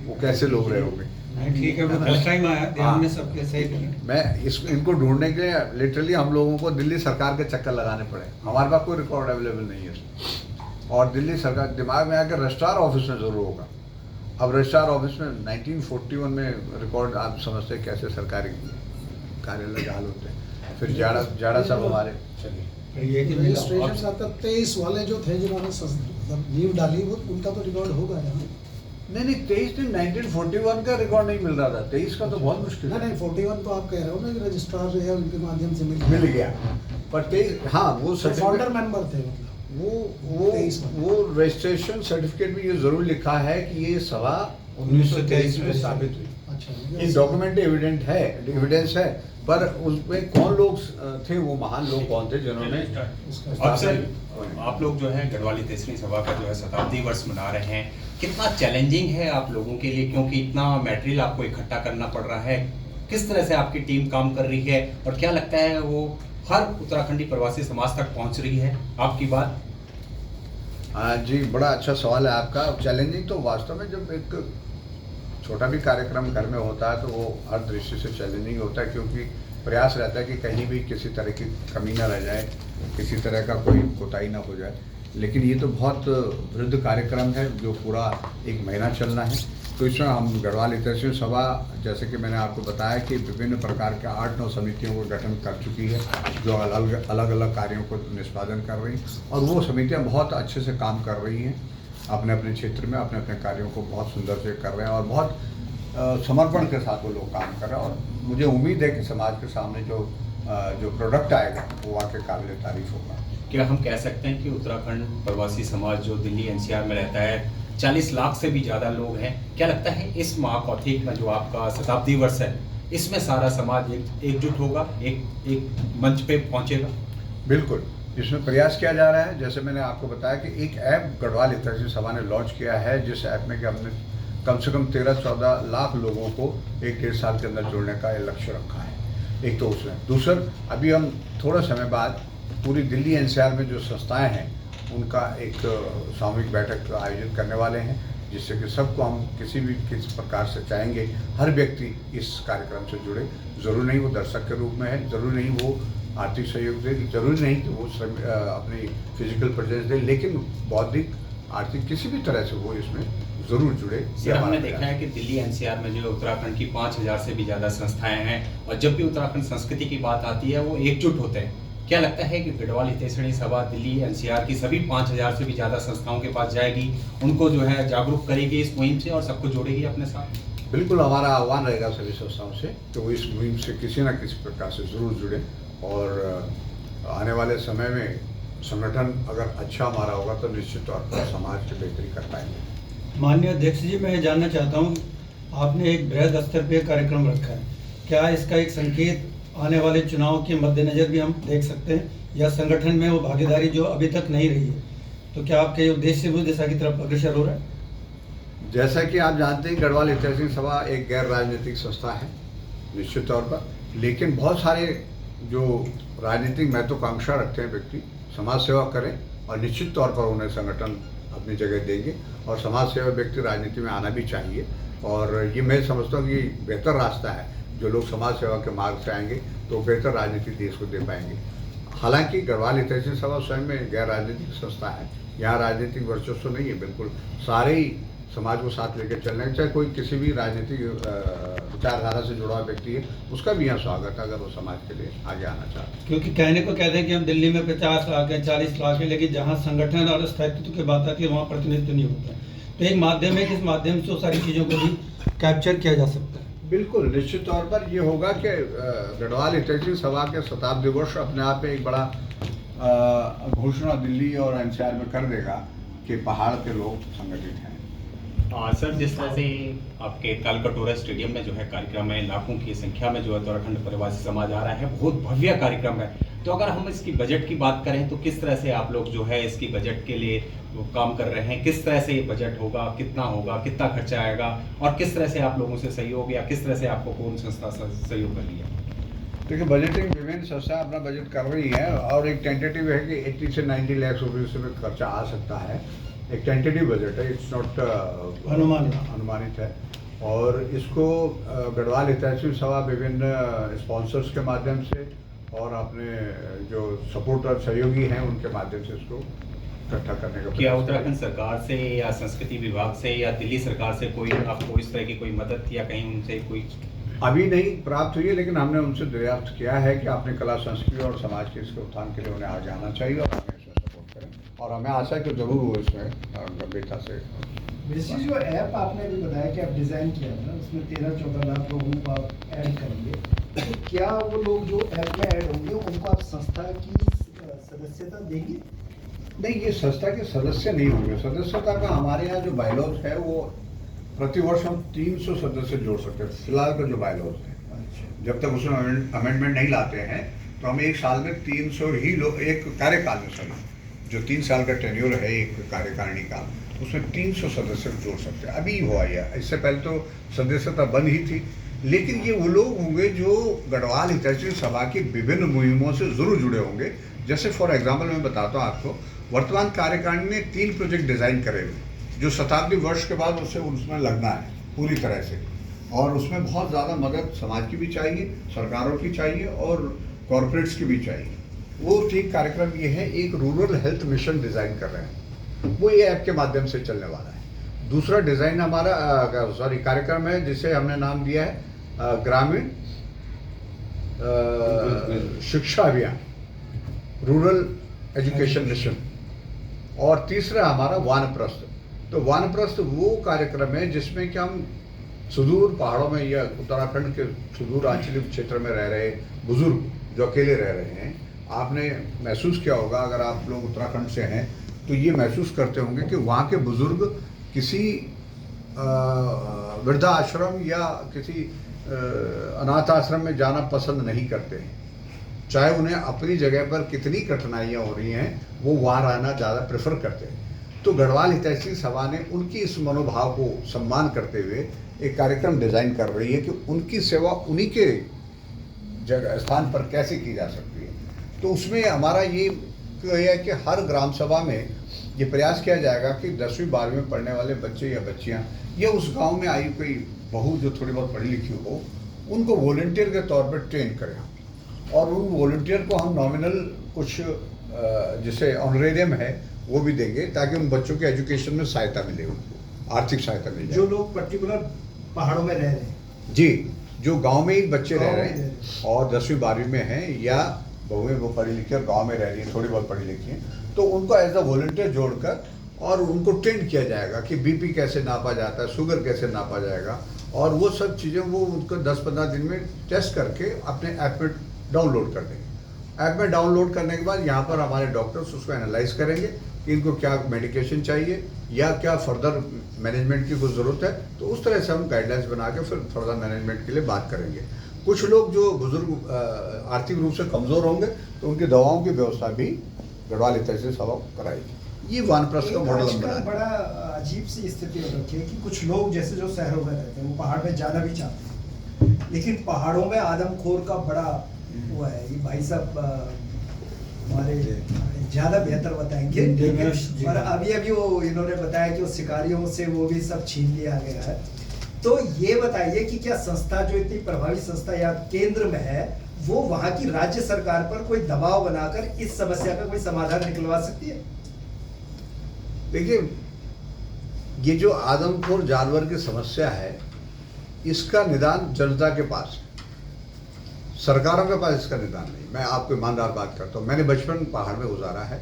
वो कैसे लोग रहे होंगे। ठीक है, वो फर्स्ट टाइम आया ध्यान में सबके सही। मैं इनको ढूंढने के लिए लिटरली हम लोगों को दिल्ली सरकार के चक्कर लगाने पड़े। हमारे पास कोई रिकॉर्ड अवेलेबल नहीं है और दिल्ली सरकार दिमाग में आकर रजिस्ट्रार ऑफिस में जरूर होगा। अब रजिस्ट्रार ऑफिस में 1941 में रिकॉर्ड आप समझते हैं कैसे सरकारी कार्यालय हाल होते हैं। फिर जाड़ा साहब हमारे रजिस्ट्रेशन आपका 23 वाले जो थे जिन्होंने नींव डाली वो उनका तो रिकॉर्ड होगा यहाँ। नहीं 23 दिन 1941 का रिकॉर्ड नहीं मिल रहा था, 23 का तो बहुत मुश्किल है। नहीं 41 तो आप कह रहे हो ना कि रजिस्ट्रार जो है उनके माध्यम से मिल गया। पर 23 हाँ वो फाउंडर मेंबर थे मतलब वो रजिस्ट्रेशन सर्टिफिकेट में ये जरूर लिखा है कि ये सभा 1923 में स्थापित हुई। अच्छा, ये डॉक्यूमेंट एविडेंस है, पर उसमें कौन लोग थे, वो महान लोग कौन थे जिन्होंने। अब सर आप लोग जो है गढ़वाल हितैषी सभा का जो है शताब्दी वर्ष मना रहे हैं, कितना चैलेंजिंग है आप लोगों के लिए, क्योंकि इतना मटेरियल आपको इकट्ठा करना पड़ रहा है। किस तरह से आपकी टीम काम कर रही है और क्या लगता है वो हर उत्तराखंडी प्रवासी समाज तक पहुंच रही है आपकी बात? जी, बड़ा अच्छा सवाल है आपका। चैलेंजिंग तो वास्तव में जब एक छोटा भी कार्यक्रम घर में होता है तो वो हर दृष्टि से चैलेंजिंग होता है, क्योंकि प्रयास रहता है कि कहीं भी किसी तरह की कमी ना रह जाए, किसी तरह का कोई कोताही ना हो जाए। लेकिन ये तो बहुत वृद्ध कार्यक्रम है जो पूरा 1 महीना चलना है। तो इसमें हम गढ़वाल हितैषी सभा, जैसे कि मैंने आपको बताया कि विभिन्न प्रकार के 8-9 समितियों को गठन कर चुकी है जो अलग अलग कार्यों को निष्पादन कर रही हैं, और वो समितियां बहुत अच्छे से काम कर रही हैं अपने अपने क्षेत्र में, अपने अपने कार्यों को बहुत सुंदर से कर रहे हैं और बहुत समर्पण के साथ वो लोग काम कर रहे हैं। और मुझे उम्मीद है कि समाज के सामने जो प्रोडक्ट आएगा वो वाकई काबिल तारीफ होगा। क्या हम कह सकते हैं कि उत्तराखंड प्रवासी समाज जो दिल्ली NCR में रहता है 40 लाख से भी ज़्यादा लोग हैं, क्या लगता है इस महाकौथिक में जो आपका शताब्दी वर्ष है इसमें सारा समाज एकजुट होगा, एक मंच पे पहुंचेगा? बिल्कुल, इसमें प्रयास किया जा रहा है। जैसे मैंने आपको बताया कि एक ऐप गढ़वाल हितैषी सभा ने लॉन्च किया है, जिस ऐप में कि हमने कम से कम 13-14 लाख लोगों को 1-1.5 साल के अंदर जोड़ने का लक्ष्य रखा है। एक तो उसमें दूसरा, अभी हम थोड़ा समय बाद पूरी दिल्ली NCR में जो संस्थाएं हैं उनका एक सामूहिक बैठक आयोजित करने वाले हैं, जिससे कि सबको हम किस प्रकार से चाहेंगे हर व्यक्ति इस कार्यक्रम से जुड़े। ज़रूरी नहीं वो दर्शक के रूप में है, ज़रूरी नहीं वो आर्थिक सहयोग दे, जरूरी नहीं कि वो अपनी फिजिकल प्रेजेंस दे, लेकिन बौद्धिक आर्थिक किसी भी तरह से वो इसमें जरूर जुड़े। सर हमने देखा है कि दिल्ली NCR में जो उत्तराखंड की 5000 से भी ज़्यादा संस्थाएं हैं और जब भी उत्तराखंड संस्कृति की बात आती है वो एकजुट होते हैं। क्या लगता है कि गढ़वाल हितैषी सभा दिल्ली NCR की सभी 5000 से भी ज़्यादा संस्थाओं के पास जाएगी, उनको जो है जागरूक करेगी इस मुहिम से और सबको जोड़ेगी अपने साथ? बिल्कुल हमारा आह्वान रहेगा सभी संस्थाओं से कि वो इस मुहिम से किसी न किसी प्रकार से ज़रूर जुड़े और आने वाले समय में संगठन अगर अच्छा हमारा होगा तो निश्चित तौर पर समाज की बेहतरी कर पाएंगे। माननीय अध्यक्ष जी, मैं ये जानना चाहता हूँ, आपने एक बृहद स्तर पे कार्यक्रम रखा है, क्या इसका एक संकेत आने वाले चुनाव के मद्देनजर भी हम देख सकते हैं, या संगठन में वो भागीदारी जो अभी तक नहीं रही है, तो क्या आपके उद्देश्य उस दिशा की तरफ अग्रसर हो रहा है? जैसा कि आप जानते हैं, गढ़वाल ऐतिहासिक सभा एक गैर राजनीतिक संस्था है निश्चित तौर पर, लेकिन बहुत सारे जो राजनीतिक महत्वाकांक्षा रखते हैं व्यक्ति समाज सेवा करें और निश्चित तौर पर उन्हें संगठन अपनी जगह देंगे और समाज सेवा व्यक्ति राजनीति में आना भी चाहिए। और ये मैं समझता हूँ कि बेहतर रास्ता है, जो लोग समाज सेवा के मार्ग से आएंगे तो बेहतर राजनीति देश को दे पाएंगे। हालांकि गढ़वाल ऐतिहासिक सभा स्वयं में गैर राजनीतिक संस्था है, यहाँ राजनीतिक वर्चस्व नहीं है, बिल्कुल सारे ही समाज को साथ लेकर चलने, चाहे कोई किसी भी राजनीतिक विचारधारा से जुड़ा हुआ व्यक्ति है, उसका भी यहाँ स्वागत है अगर वो समाज के लिए आगे आना चाहते हैं। क्योंकि कहने को कहते हैं कि हम दिल्ली में 50 लाख है, 40 लाख है, लेकिन जहाँ संगठन और स्थायित्व की बात आती है वहाँ प्रतिनिधित्व नहीं होता है। तो एक माध्यम है, किस माध्यम से वो सारी चीज़ों को भी कैप्चर किया जा सकता है? बिल्कुल निश्चित तौर पर ये होगा कि गढ़वाल ऐतिहासिक सभा के शताब्दी वर्ष अपने आप में एक बड़ा घोषणा दिल्ली और एनसीआर में कर देगा कि पहाड़ के लोग संगठित हैं। सर, जिस तरह से आपके तालकटोरा स्टेडियम में जो है कार्यक्रम है, लाखों की संख्या में जो है उत्तराखंड प्रवासी समाज आ रहा है, बहुत भव्य कार्यक्रम है, तो अगर हम इसकी बजट की बात करें तो किस तरह से आप लोग जो है इसकी बजट के लिए वो काम कर रहे हैं, किस तरह से ये बजट होगा, कितना खर्चा आएगा, और किस तरह से आप लोगों से सहयोग या किस तरह से आपको कौन संस्था सहयोग कर रही है? देखिए, बजटिंग विभिन्न संस्था अपना बजट कर रही है और एक टेंटेटिव है कि 80 से 90 लाख रुपये में खर्चा आ सकता है। एक टेंटेटिव बजट है, इट्स नॉट अनुमानित है। और इसको गढ़वाल ऐतिहासिक सभा विभिन्न स्पॉन्सर्स के माध्यम से और अपने जो सपोर्टर सहयोगी हैं उनके माध्यम से इसको इकट्ठा करने का। क्या उत्तराखंड सरकार से या संस्कृति विभाग से या दिल्ली सरकार से कोई आपको इस तरह की कोई मदद या कहीं उनसे कोई अभी नहीं प्राप्त हुई है, लेकिन हमने उनसे दरियाफ्त किया है कि अपने कला संस्कृति और समाज के इसके उत्थान के लिए उन्हें आगे आना चाहिए और हमें इसमें सपोर्ट करें, और हमें आशा है कि जरूर वो इसमें गंभीरता से। बेसिकली जो ऐप आपने अभी बताया कि आप डिज़ाइन किया है ना, उसमें 13-14 लाख लोगों को आप ऐड करेंगे, तो क्या वो लोग जो ऐप में ऐड होंगे उनको आप संस्था की सदस्यता देंगे? नहीं, ये संस्था के सदस्य नहीं होंगे। सदस्यता का हमारे यहाँ जो बायलॉज है वो प्रतिवर्ष हम 300 सदस्य जोड़ सकते हैं। फिलहाल का जो बायलॉज है, जब तक उसमें अमेंडमेंट नहीं लाते हैं तो हम एक साल में 300 ही लोग, एक कार्यकाल में सॉरी जो 3 साल का टेन्योर है एक कार्यकारिणी का, उसमें 300 सदस्य जोड़ सकते हैं। अभी हुआ यह, इससे पहले तो सदस्यता बंद ही थी, लेकिन ये वो लोग होंगे जो गढ़वाल ऐतिहासिक सभा की विभिन्न मुहिमों से जरूर जुड़े होंगे। जैसे फॉर एग्जाम्पल मैं बताता हूँ आपको, वर्तमान कार्यकारिणी ने 3 प्रोजेक्ट डिज़ाइन करे हुए जो शताब्दी वर्ष के बाद उसमें लगना है पूरी तरह से, और उसमें बहुत ज़्यादा मदद समाज की भी चाहिए, सरकारों की चाहिए और कॉरपोरेट्स की भी चाहिए। वो ठीक कार्यक्रम ये है, एक रूरल हेल्थ मिशन डिज़ाइन कर रहे हैं, वो ये ऐप के माध्यम से चलने वाला है। दूसरा डिज़ाइन हमारा कार्यक्रम है जिसे हमने नाम दिया है ग्रामीण शिक्षा अभियान, रूरल एजुकेशन मिशन। और तीसरा हमारा वानप्रस्थ। तो वानप्रस्थ वो कार्यक्रम है जिसमें कि हम सुदूर पहाड़ों में या उत्तराखंड के सुदूर आंचलिक क्षेत्र में रह रहे बुजुर्ग जो अकेले रह रहे हैं, आपने महसूस किया होगा अगर आप लोग उत्तराखंड से हैं तो ये महसूस करते होंगे कि वहाँ के बुजुर्ग किसी वृद्धाश्रम या किसी अनाथ आश्रम में जाना पसंद नहीं करते हैं, चाहे उन्हें अपनी जगह पर कितनी कठिनाइयाँ हो रही हैं, वो वहाँ रहना ज़्यादा प्रेफर करते हैं। तो गढ़वाल ऐतिहासिक सभा ने उनकी इस मनोभाव को सम्मान करते हुए एक कार्यक्रम डिज़ाइन कर रही है कि उनकी सेवा उन्हीं के जगह स्थान पर कैसे की जा सकती है। तो उसमें हमारा ये है कि हर ग्राम सभा में ये प्रयास किया जाएगा कि 10वीं 12वीं में पढ़ने वाले बच्चे या बच्चियाँ या उस गांव में आई कोई बहू जो थोड़ी बहुत पढ़ी लिखी हो, उनको वॉलंटियर के तौर पर ट्रेन करें, और उन वॉलंटियर को हम नॉमिनल कुछ जिसे ऑनरेरियम है वो भी देंगे ताकि उन बच्चों के एजुकेशन में सहायता मिले, उनको आर्थिक सहायता मिले। जो लोग पर्टिकुलर पहाड़ों में रह रहे हैं जी, जो गांव में ही बच्चे रह रहे हैं और 10वीं 12वीं में हैं या बहुएं वो पढ़ी लिखी और गांव में रह रही हैं, थोड़ी बहुत पढ़ी लिखी हैं, तो उनको एज अ वॉलंटियर जोड़कर और उनको ट्रेन किया जाएगा कि बीपी कैसे नापा जाता है, शुगर कैसे नापा जाएगा, और वो सब चीज़ें वो उनको 10-15 दिन में टेस्ट करके अपने ऐप में डाउनलोड कर देंगे। ऐप में डाउनलोड करने के बाद यहाँ पर हमारे डॉक्टर्स उसको एनालाइज करेंगे कि इनको क्या मेडिकेशन चाहिए या क्या फर्दर मैनेजमेंट की कोई ज़रूरत है, तो उस तरह से हम गाइडलाइंस बना के फिर फर्दर मैनेजमेंट के लिए बात करेंगे। कुछ लोग जो बुजुर्ग आर्थिक रूप से कमज़ोर होंगे तो उनकी दवाओं की व्यवस्था भी गढ़वाल तहसील सभा कराएगी। ये वानप्रस्थ का मॉडल हम बना आजकल बड़ा अजीब सी स्थिति हो रखी है कि कुछ लोग जैसे जो शहरों में रहते हैं वो पहाड़ में जाना भी चाहते हैं, लेकिन पहाड़ों में आदमखोर का बड़ा वो है। ये भाई साहब हमारे ज़्यादा बेहतर बताएंगे, लेकिन और अभी वो इन्होंने बताया कि वो शिकारियों से वो भी सब छीन लिया गया है। तो ये बताइए कि क्या संस्था जो इतनी प्रभावी संस्था या केंद्र में है वो वहाँ की राज्य सरकार पर कोई दबाव बनाकर इस समस्या का कोई समाधान निकलवा सकती है? देखिए, ये जो आदमखोर जानवर की समस्या है इसका निदान जनता के पास है, सरकारों के पास इसका निदान नहीं। मैं आपको ईमानदार बात करता हूँ, मैंने बचपन पहाड़ में गुजारा है,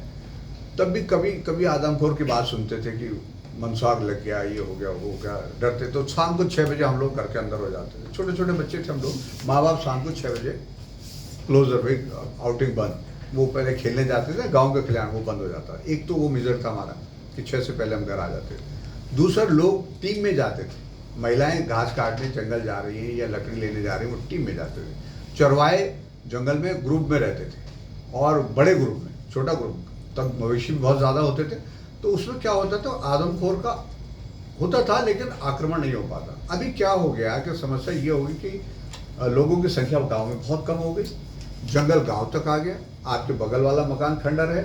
तब भी कभी कभी आदमखोर की बात सुनते थे कि मनसाग लग गया, ये हो गया, वो हो गया, डरते। तो शाम को 6 बजे हम लोग घर के अंदर हो जाते थे, छोटे छोटे बच्चे थे हम लोग, माँ बाप शाम को 6 बजे क्लोजर भाई आउटिंग बंद, वो पहले खेलने जाते थे, गाँव के खिलाड़ी वो बंद हो जाता। एक तो वो मेजर था हमारा कि 6 से पहले हम घर आ जाते थे। दूसरा, लोग टीम में जाते थे, महिलाएं घास काटने जंगल जा रही हैं या लकड़ी लेने जा रही हैं, वो टीम में जाते थे। चरवाहे जंगल में ग्रुप में रहते थे और बड़े ग्रुप में, छोटा ग्रुप तब मवेशी भी बहुत ज़्यादा होते थे। तो उसमें क्या होता था, आदमखोर का होता था लेकिन आक्रमण नहीं हो पाता। अभी क्या हो गया कि समस्या ये होगी कि लोगों की संख्या गाँव में बहुत कम हो गई, जंगल गाँव तक आ गया, आपके बगल वाला मकान खंडर है,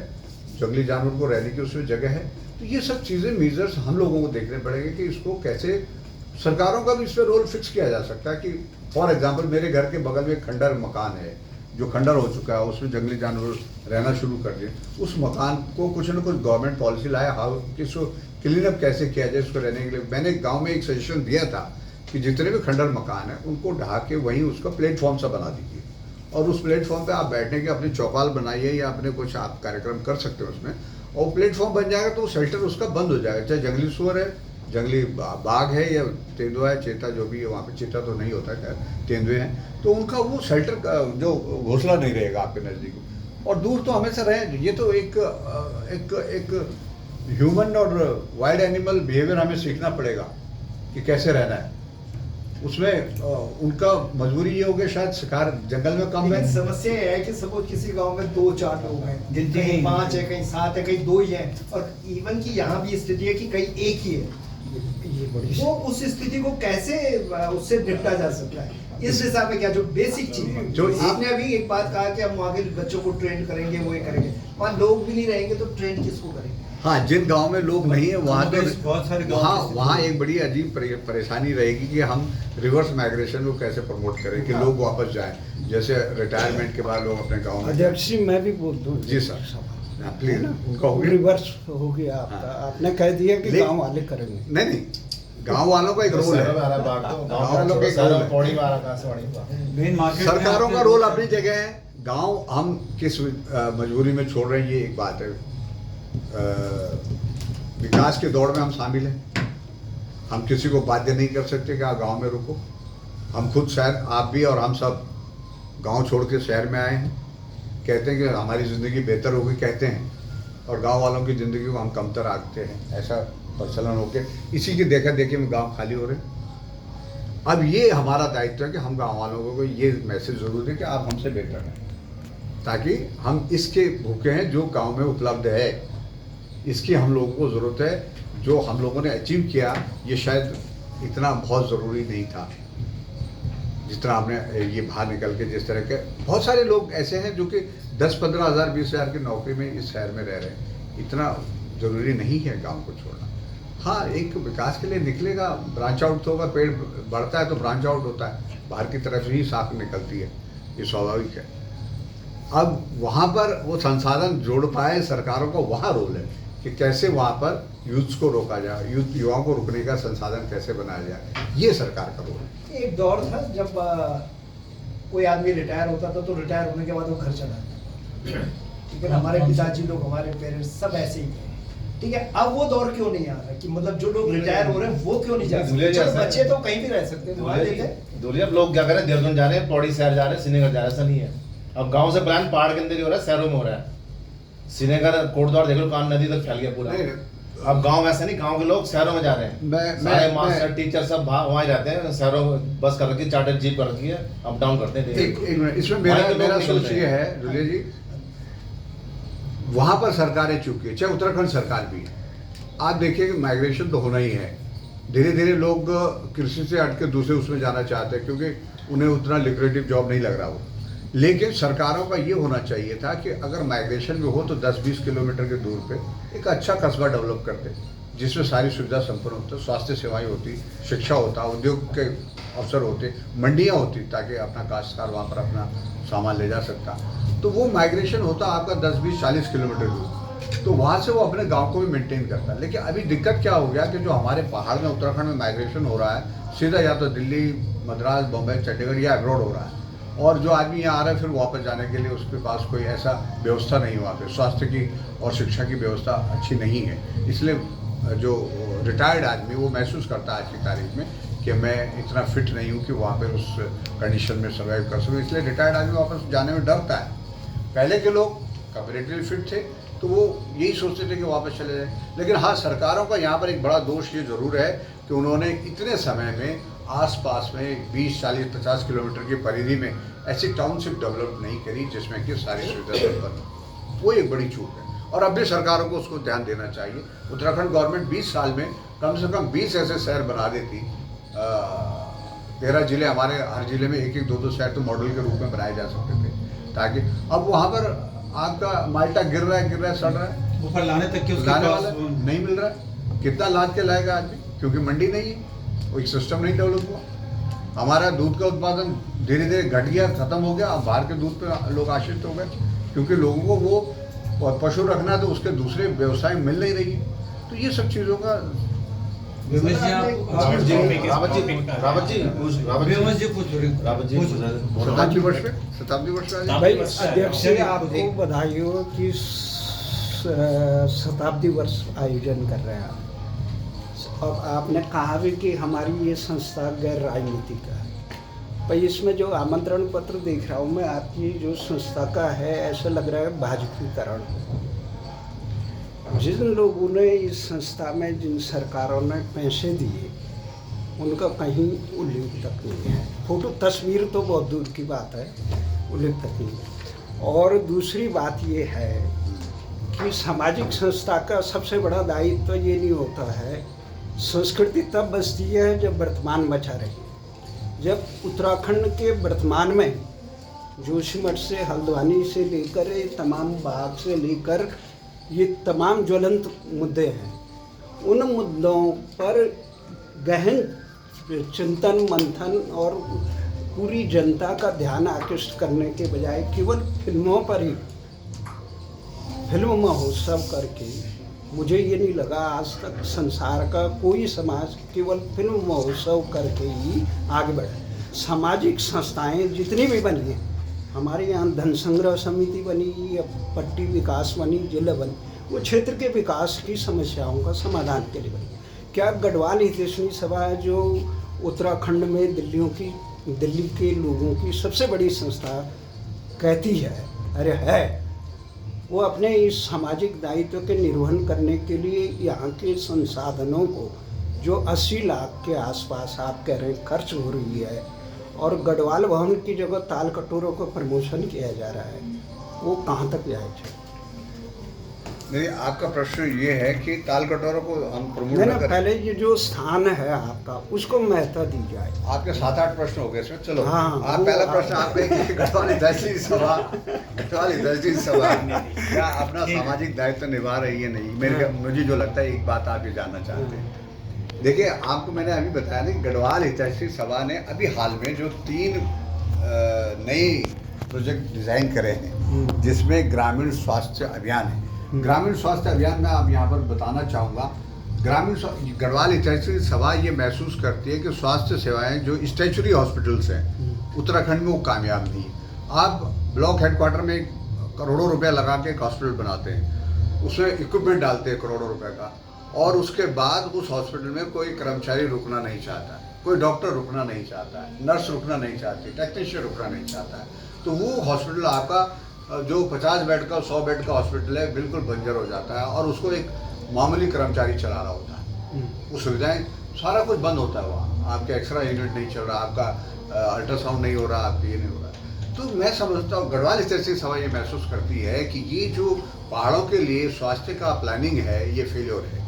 जंगली जानवर को रहने की उसमें जगह है। तो ये सब चीज़ें मेजर्स हम लोगों को देखने पड़ेंगे कि इसको कैसे, सरकारों का भी इस पर रोल फिक्स किया जा सकता है कि फॉर एग्जांपल मेरे घर के बगल में खंडर मकान है जो खंडर हो चुका है, उसमें जंगली जानवर रहना शुरू कर दिए, उस मकान को कुछ न कुछ गवर्नमेंट पॉलिसी लाए, हाउ किसको क्लीन अप कैसे किया जाए उसको रहने के लिए। मैंने गाँव में एक सजेशन दिया था कि जितने भी खंडर मकान है उनको ढा के वहीं उसका प्लेटफॉर्म सा बना दीजिए और उस प्लेटफॉर्म पे आप बैठने के अपनी चौपाल बनाइए या अपने कुछ आप कार्यक्रम कर सकते हो उसमें, और प्लेटफॉर्म बन जाएगा तो शेल्टर उसका बंद हो जाएगा। चाहे जंगली सुअर है, जंगली बाघ है या तेंदुआ है, चीता जो भी है, वहाँ पे चीता तो नहीं होता है, खैर तेंदुए हैं, तो उनका वो शेल्टर का जो घोंसला नहीं रहेगा आपके नज़दीक। और दूर तो हमेशा रहे, ये तो एक ह्यूमन और वाइल्ड एनिमल बिहेवियर हमें सीखना पड़ेगा कि कैसे रहना है। उसमें उनका मजबूरी ये हो गया शायद शिकार जंगल में कम है। समस्या ये है कि सपोज किसी गांव में 2-4 लोग हैं, कहीं 5 है, कहीं 7 है, कहीं 2 ही हैं, और इवन की यहाँ भी स्थिति है कि कहीं एक ही है। वो उस स्थिति को कैसे उससे निपटा जा सकता है? इस हिसाब में क्या जो बेसिक चीज है, जो आपने अभी एक बात कहा कि हम आगे बच्चों को ट्रेन करेंगे, वो करेंगे, वहाँ लोग भी नहीं रहेंगे तो ट्रेन किसको करेंगे? हाँ, जिन गांव में लोग नहीं है वहाँ तो बहुत सारे वहाँ एक बड़ी अजीब परेशानी रहेगी कि हम रिवर्स माइग्रेशन को कैसे प्रमोट करें कि लोग वापस जाएं, जैसे रिटायरमेंट के बाद लोग अपने गांव में। अध्यक्ष जी, मैं भी बोल दूं। जी सर, प्लीज। उनका हो गया, रिवर्स हो गया आपका। आपने कह दिया कि गांव वाले करेंगे। नहीं, गांव वालों का एक रोल है, गांव वालों का एक रोल है, सरकारों का रोल अपनी जगह है। गांव हम किस मजबूरी में छोड़ रहे हैं ये एक बात है, विकास के दौड़ में हम शामिल हैं, हम किसी को बाध्य नहीं कर सकते कि आप गाँव में रुको। हम खुद शहर, आप भी और हम सब गांव छोड़ के शहर में आए हैं, कहते हैं कि हमारी ज़िंदगी बेहतर होगी कहते हैं, और गांव वालों की ज़िंदगी को हम कमतर आंकते हैं, ऐसा प्रचलन होके इसी की देखा देखी में गांव खाली हो रहे हैं। अब ये हमारा दायित्व है कि हम गांव वालों को ये मैसेज ज़रूर दें कि आप हमसे बेहतर हैं, ताकि हम इसके भूखे हैं जो गांव में उपलब्ध है, इसकी हम लोगों को ज़रूरत है। जो हम लोगों ने अचीव किया ये शायद इतना बहुत ज़रूरी नहीं था जितना हमने ये बाहर निकल के, जिस तरह के बहुत सारे लोग ऐसे हैं जो कि 10-15 हज़ार 20 हज़ार की नौकरी में इस शहर में रह रहे हैं। इतना ज़रूरी नहीं है गांव को छोड़ना। हाँ, एक विकास के लिए निकलेगा, ब्रांच आउट होगा, पेड़ बढ़ता है तो ब्रांच आउट होता है, बाहर की तरफ ही शाख निकलती है, ये स्वाभाविक है। अब वहाँ पर वो संसाधन जोड़ पाए, सरकारों का वहाँ रोल है कि कैसे वहाँ पर यूथ्स को रोका जाए, युवाओं को रुकने का संसाधन कैसे बनाया जाए, ये सरकार का रोल है। एक दौर था जब कोई आदमी रिटायर होता था तो रिटायर होने के बाद वो घर चला जाता, लेकिन हमारे पिताजी लोग, हमारे पेरेंट्स सब ऐसे ही थे ठीक है, अब वो दौर क्यों नहीं आ रहा कि मतलब जो लोग रिटायर हो रहे हैं वो क्यों नहीं जा धुलिया सकते? चलो जैसा है। बच्चे तो कहीं भी रह सकते हैं, वहाँ देते हैं। दूल्हे अब लोग क्या करें, देहरादून जा रहे हैं, पौड़ी शहर जा रहे हैं, श्रीनगर जा रहे हैं, ऐसा नहीं है। अब गांव से प्लान पहाड़ के अंदर ही हो रहा है, शहरों में हो रहा है। श्रीनगर कोटद्वार देख लो, कान नदी तक फैल गया पूरा। नहीं, अब गांव वैसे नहीं, गांव के लोग शहरों में जा रहे हैं। सारे मास्टर टीचर सब वहाँ ही रहते हैं, शहरों में बस कर रखी है, चार्टर्ड जीप कर रखी है, अप डाउन करते हैं। एक मिनट, इसमें वहाँ के लोग मेरा निकल सोच रहे ये हैं। है दुलिया जी, वहां पर सरकारें चुकी है, चाहे उत्तराखंड सरकार भी है। आप देखिए कि माइग्रेशन तो होना ही है। धीरे धीरे लोग कृषि से हट के दूसरे उसमें जाना चाहते हैं क्योंकि उन्हें उतना लिक्रेटिव जॉब नहीं लग रहा हो। लेकिन सरकारों का ये होना चाहिए था कि अगर माइग्रेशन भी हो तो 10-20 किलोमीटर के दूर पे एक अच्छा कस्बा डेवलप करते जिसमें सारी सुविधा संपन्न होती, स्वास्थ्य सेवाएं होती, शिक्षा होता, उद्योग के अवसर होते, मंडियाँ होती ताकि अपना काश्तकार वहाँ पर अपना सामान ले जा सकता। तो वो माइग्रेशन होता आपका 10-20-40 किलोमीटर दूर, तो वहाँ से वो अपने गांव को भी मेंटेन करता है। लेकिन अभी दिक्कत क्या हो गया कि जो हमारे पहाड़ में उत्तराखंड में माइग्रेशन हो रहा है, सीधा या तो दिल्ली, मद्रास, बॉम्बे, चंडीगढ़ या अब्रॉड हो रहा है। और जो आदमी यहाँ आ रहा है फिर वापस जाने के लिए उसके पास कोई ऐसा व्यवस्था नहीं हुआ, फिर स्वास्थ्य की और शिक्षा की व्यवस्था अच्छी नहीं है। इसलिए जो रिटायर्ड आदमी वो महसूस करता है आज की तारीख में कि मैं इतना फिट नहीं हूँ कि वहाँ पर उस कंडीशन में सर्वाइव कर सकूँ, इसलिए रिटायर्ड आदमी वापस जाने में डरता है। पहले के लोग कंपेरेटिवली फिट थे तो वो यही सोचते थे कि वापस चले जाएं। लेकिन हाँ, सरकारों का यहाँ पर एक बड़ा दोष ये ज़रूर है कि उन्होंने इतने समय में आसपास में 20, 40, 50 किलोमीटर की परिधि में ऐसी टाउनशिप डेवलप नहीं करी जिसमें कि सारी सुविधा संपन्न हो। वो एक बड़ी चूक है और अब भी सरकारों को उसको ध्यान देना चाहिए। उत्तराखंड गवर्नमेंट 20 साल में कम से कम 20 ऐसे शहर बना देती। 13 जिले, हमारे हर जिले में 1-1, 2-2 शहर तो मॉडल के रूप में बनाए जा सकते थे, ताकि अब वहाँ पर आपका माल्टा गिर रहा है, सड़ रहा है, ऊपर लाने तक की उसके लाने पास वाला नहीं मिल रहा है। कितना लाद के लाएगा आदमी, क्योंकि मंडी नहीं है, कोई सिस्टम नहीं डेवलप हुआ। हमारा दूध का उत्पादन धीरे धीरे घट गया, खत्म हो गया। अब बाहर के दूध पे लोग आश्रित हो गए क्योंकि लोगों को वो पशु रखना तो उसके दूसरे व्यवसाय मिल नहीं रही है। तो ये सब चीज़ों का विमल जी, रावत जी पूछ रहे शताब्दी वर्ष पे भाई अध्यक्ष जी, आपको बधाई हो कि शताब्दी वर्ष आयोजन कर रहे हैं आप। अब आपने कहा भी कि हमारी ये संस्था गैर राजनीतिक है। भाई इसमें जो आमंत्रण पत्र देख रहा हूँ मैं आपकी जो संस्था का है, ऐसा लग रहा है भाजपीकरण। जिन लोगों ने इस संस्था में, जिन सरकारों ने पैसे दिए, उनका कहीं उल्लेख तक नहीं है। फोटो तस्वीर तो बहुत दूर की बात है, उल्लेख तक नहीं। और दूसरी बात ये है कि सामाजिक संस्था का सबसे बड़ा दायित्व तो ये नहीं होता है। संस्कृति तब बचती है जब वर्तमान बचा रहे। जब उत्तराखंड के वर्तमान में जोशीमठ से हल्द्वानी से लेकर तमाम बाग से लेकर ये तमाम ज्वलंत मुद्दे हैं, उन मुद्दों पर गहन चिंतन मंथन और पूरी जनता का ध्यान आकृष्ट करने के बजाय केवल फिल्मों पर ही फिल्म महोत्सव करके, मुझे ये नहीं लगा आज तक संसार का कोई समाज केवल फिल्म महोत्सव करके ही आगे बढ़े। सामाजिक संस्थाएं जितनी भी बनी हैं, हमारे यहाँ धन संग्रह समिति बनी या पट्टी विकास बनी, जिला बनी, वो क्षेत्र के विकास की समस्याओं का समाधान के लिए बनी। क्या गढ़वाल हितैषणी सभा जो उत्तराखंड में दिल्ली के लोगों की सबसे बड़ी संस्था कहती है, अरे है, वो अपने इस सामाजिक दायित्व के निर्वहन करने के लिए यहाँ के संसाधनों को जो 80 लाख के आसपास आप कह रहे हैं खर्च हो रही है, और गढ़वाल भवन की जगह ताल कटोरों का प्रमोशन किया जा रहा है, वो कहाँ तक जाए? नहीं, आपका प्रश्न ये है कि ताल कटोरों को हम प्रमोट नहीं न ना, करें। पहले ये जो स्थान है आपका उसको महत्व दी जाए। आपके 7-8 प्रश्न हो गए इसमें, चलो। हाँ, आप वो पहला आप- प्रश्न आपने गढ़वाल हितैषणी सभा क्या अपना सामाजिक दायित्व निभा रही है? नहीं, मुझे जो लगता है एक बात आप ये जानना चाहते हैं। देखिए, आपको मैंने अभी बताया ना, गढ़वाल हितैषणी सभा ने अभी हाल में जो 3 नए प्रोजेक्ट डिजाइन करे हैं, जिसमें ग्रामीण स्वास्थ्य अभियान है। ग्रामीण स्वास्थ्य अभियान में आप यहाँ पर बताना चाहूँगा, गढ़वाल हितैषणी सभा ये महसूस करती है कि स्वास्थ्य सेवाएं जो स्टैचुरी हॉस्पिटल्स हैं उत्तराखंड में वो कामयाब नहीं है। आप ब्लॉक हेडक्वार्टर में करोड़ों रुपया लगा के एक हॉस्पिटल बनाते हैं, उसमें इक्विपमेंट डालते हैं करोड़ों रुपए का, और उसके बाद उस हॉस्पिटल में कोई कर्मचारी रुकना नहीं चाहता, कोई डॉक्टर रुकना नहीं चाहता है, नर्स रुकना नहीं चाहती, टेक्नीशियन रुकना नहीं चाहता है, तो वो हॉस्पिटल आपका जो 50 बेड का 100 बेड का हॉस्पिटल है बिल्कुल बंजर हो जाता है, और उसको एक मामूली कर्मचारी चला रहा होता है। वो सुविधाएं सारा कुछ बंद होता है वहाँ, आपका एक्सरे यूनिट नहीं चल रहा, आपका अल्ट्रासाउंड नहीं हो रहा, आपका ये नहीं हो रहा। तो मैं समझता हूँ गढ़वाल तहसील सभा ये महसूस करती है कि ये जो पहाड़ों के लिए स्वास्थ्य का प्लानिंग है ये फेलियर है।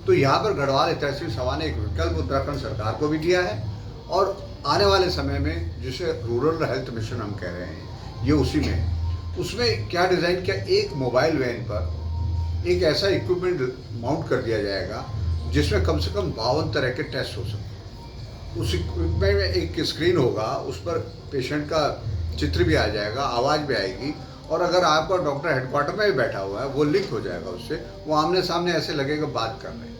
तो यहाँ पर गढ़वाल तहसील सभा ने एक विकल्प उत्तराखंड सरकार को भी दिया है, और आने वाले समय में जिसे रूरल हेल्थ मिशन हम कह रहे हैं ये उसी में है। उसमें क्या डिज़ाइन किया, एक मोबाइल वैन पर एक ऐसा इक्विपमेंट माउंट कर दिया जाएगा जिसमें कम से कम 52 तरह के टेस्ट हो सकते। उस इक्विपमेंट में एक स्क्रीन होगा, उस पर पेशेंट का चित्र भी आ जाएगा, आवाज़ भी आएगी, और अगर आपका डॉक्टर हेडक्वार्टर में भी बैठा हुआ है वो लिंक हो जाएगा उससे, वो आमने सामने ऐसे लगेगा बात कर रहे हैं।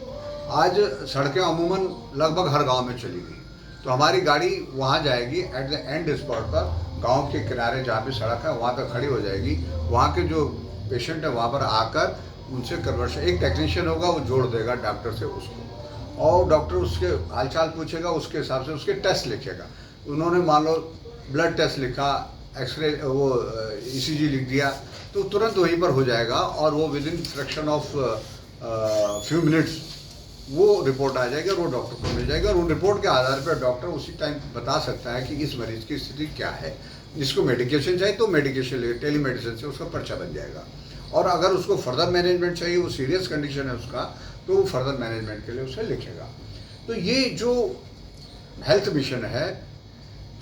आज सड़कें अमूमन लगभग हर गांव में चली गई, तो हमारी गाड़ी वहाँ जाएगी एट द एंड स्पॉट पर, गांव के किनारे जहाँ पे सड़क है वहाँ पर खड़ी हो जाएगी। वहाँ के जो पेशेंट है वहाँ पर आकर उनसे कन्वर्शन, एक टेक्नीशियन होगा वो जोड़ देगा डॉक्टर से उसको, और डॉक्टर उसके हालचाल पूछेगा, उसके हिसाब से उसके टेस्ट लिखेगा। उन्होंने मान लो ब्लड टेस्ट लिखा, एक्सरे वो ECG लिख दिया, तो तुरंत वहीं पर हो जाएगा, और वो with in fraction of few minutes वो रिपोर्ट आ जाएगी और वो डॉक्टर को मिल जाएगा, और उन रिपोर्ट के आधार पर डॉक्टर उसी टाइम बता सकता है कि इस मरीज की स्थिति क्या है। जिसको मेडिकेशन चाहिए तो मेडिकेशन ले, टेलीमेडिसिन से उसका पर्चा बन जाएगा, और अगर उसको फर्दर मैनेजमेंट चाहिए, वो सीरियस कंडीशन है उसका, तो वो फर्दर मैनेजमेंट के लिए उसे लिखेगा। तो ये जो हेल्थ मिशन है,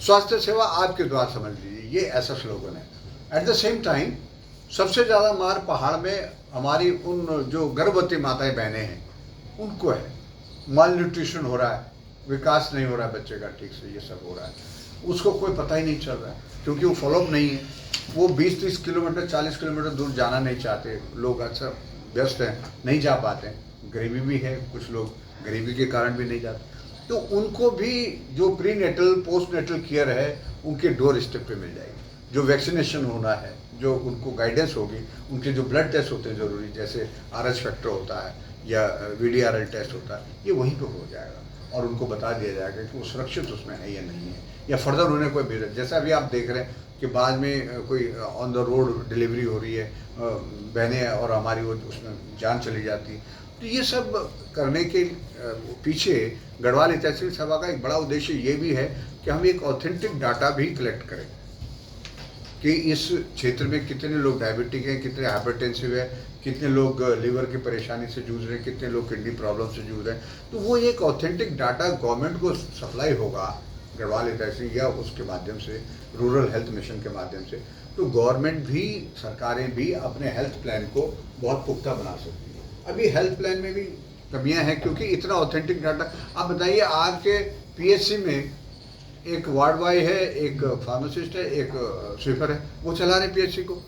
स्वास्थ्य सेवा आपके द्वार समझ लीजिए, ये ऐसा स्लोगन है। एट द सेम टाइम सबसे ज़्यादा मार पहाड़ में हमारी उन जो गर्भवती माताएं बहनें हैं उनको है। माल न्यूट्रिशन हो रहा है, विकास नहीं हो रहा है बच्चे का ठीक से, ये सब हो रहा है, उसको कोई पता ही नहीं चल रहा है, क्योंकि वो फॉलोअप नहीं है। वो 20-30 किलोमीटर 40 किलोमीटर दूर जाना नहीं चाहते लोग, अक्सर व्यस्त हैं, नहीं जा पाते, गरीबी भी है, कुछ लोग गरीबी के कारण भी नहीं जाते। तो उनको भी जो prenatal postnatal care है उनके डोर स्टेप पे मिल जाएगी। जो वैक्सीनेशन होना है, जो उनको गाइडेंस होगी, उनके जो ब्लड टेस्ट होते हैं ज़रूरी, जैसे RH फैक्टर होता है या VDRL टेस्ट होता है, ये वहीं पे हो जाएगा, और उनको बता दिया जाएगा कि वो सुरक्षित उसमें है या नहीं है, या फर्दर उन्हें कोई भी, जैसा अभी आप देख रहे हैं कि बाद में कोई ऑन द रोड डिलीवरी हो रही है, बहनें और हमारी वो उसमें जान चली जाती। तो ये सब करने के पीछे गढ़वाल तहसील सभा का एक बड़ा उद्देश्य ये भी है कि हम एक ऑथेंटिक डाटा भी कलेक्ट करें कि इस क्षेत्र में कितने लोग डायबिटिक हैं, कितने हाइपरटेंसिव है, कितने लोग लीवर की परेशानी से जूझ रहे हैं, कितने लोग किडनी प्रॉब्लम से जूझ रहे हैं। तो वो एक ऑथेंटिक डाटा गवर्नमेंट को सप्लाई होगा गढ़वाल तहसील या उसके माध्यम से, रूरल हेल्थ मिशन के माध्यम से, तो गवर्नमेंट भी, सरकारें भी अपने हेल्थ प्लान को बहुत पुख्ता बना सकती है। अभी हेल्थ प्लान में भी कमियां हैं, क्योंकि इतना ऑथेंटिक डाटा। आप बताइए, आपके PHC में एक वार्ड बॉय है, एक फार्मासिस्ट है, एक स्वीपर है, वो चला रहे PHC को।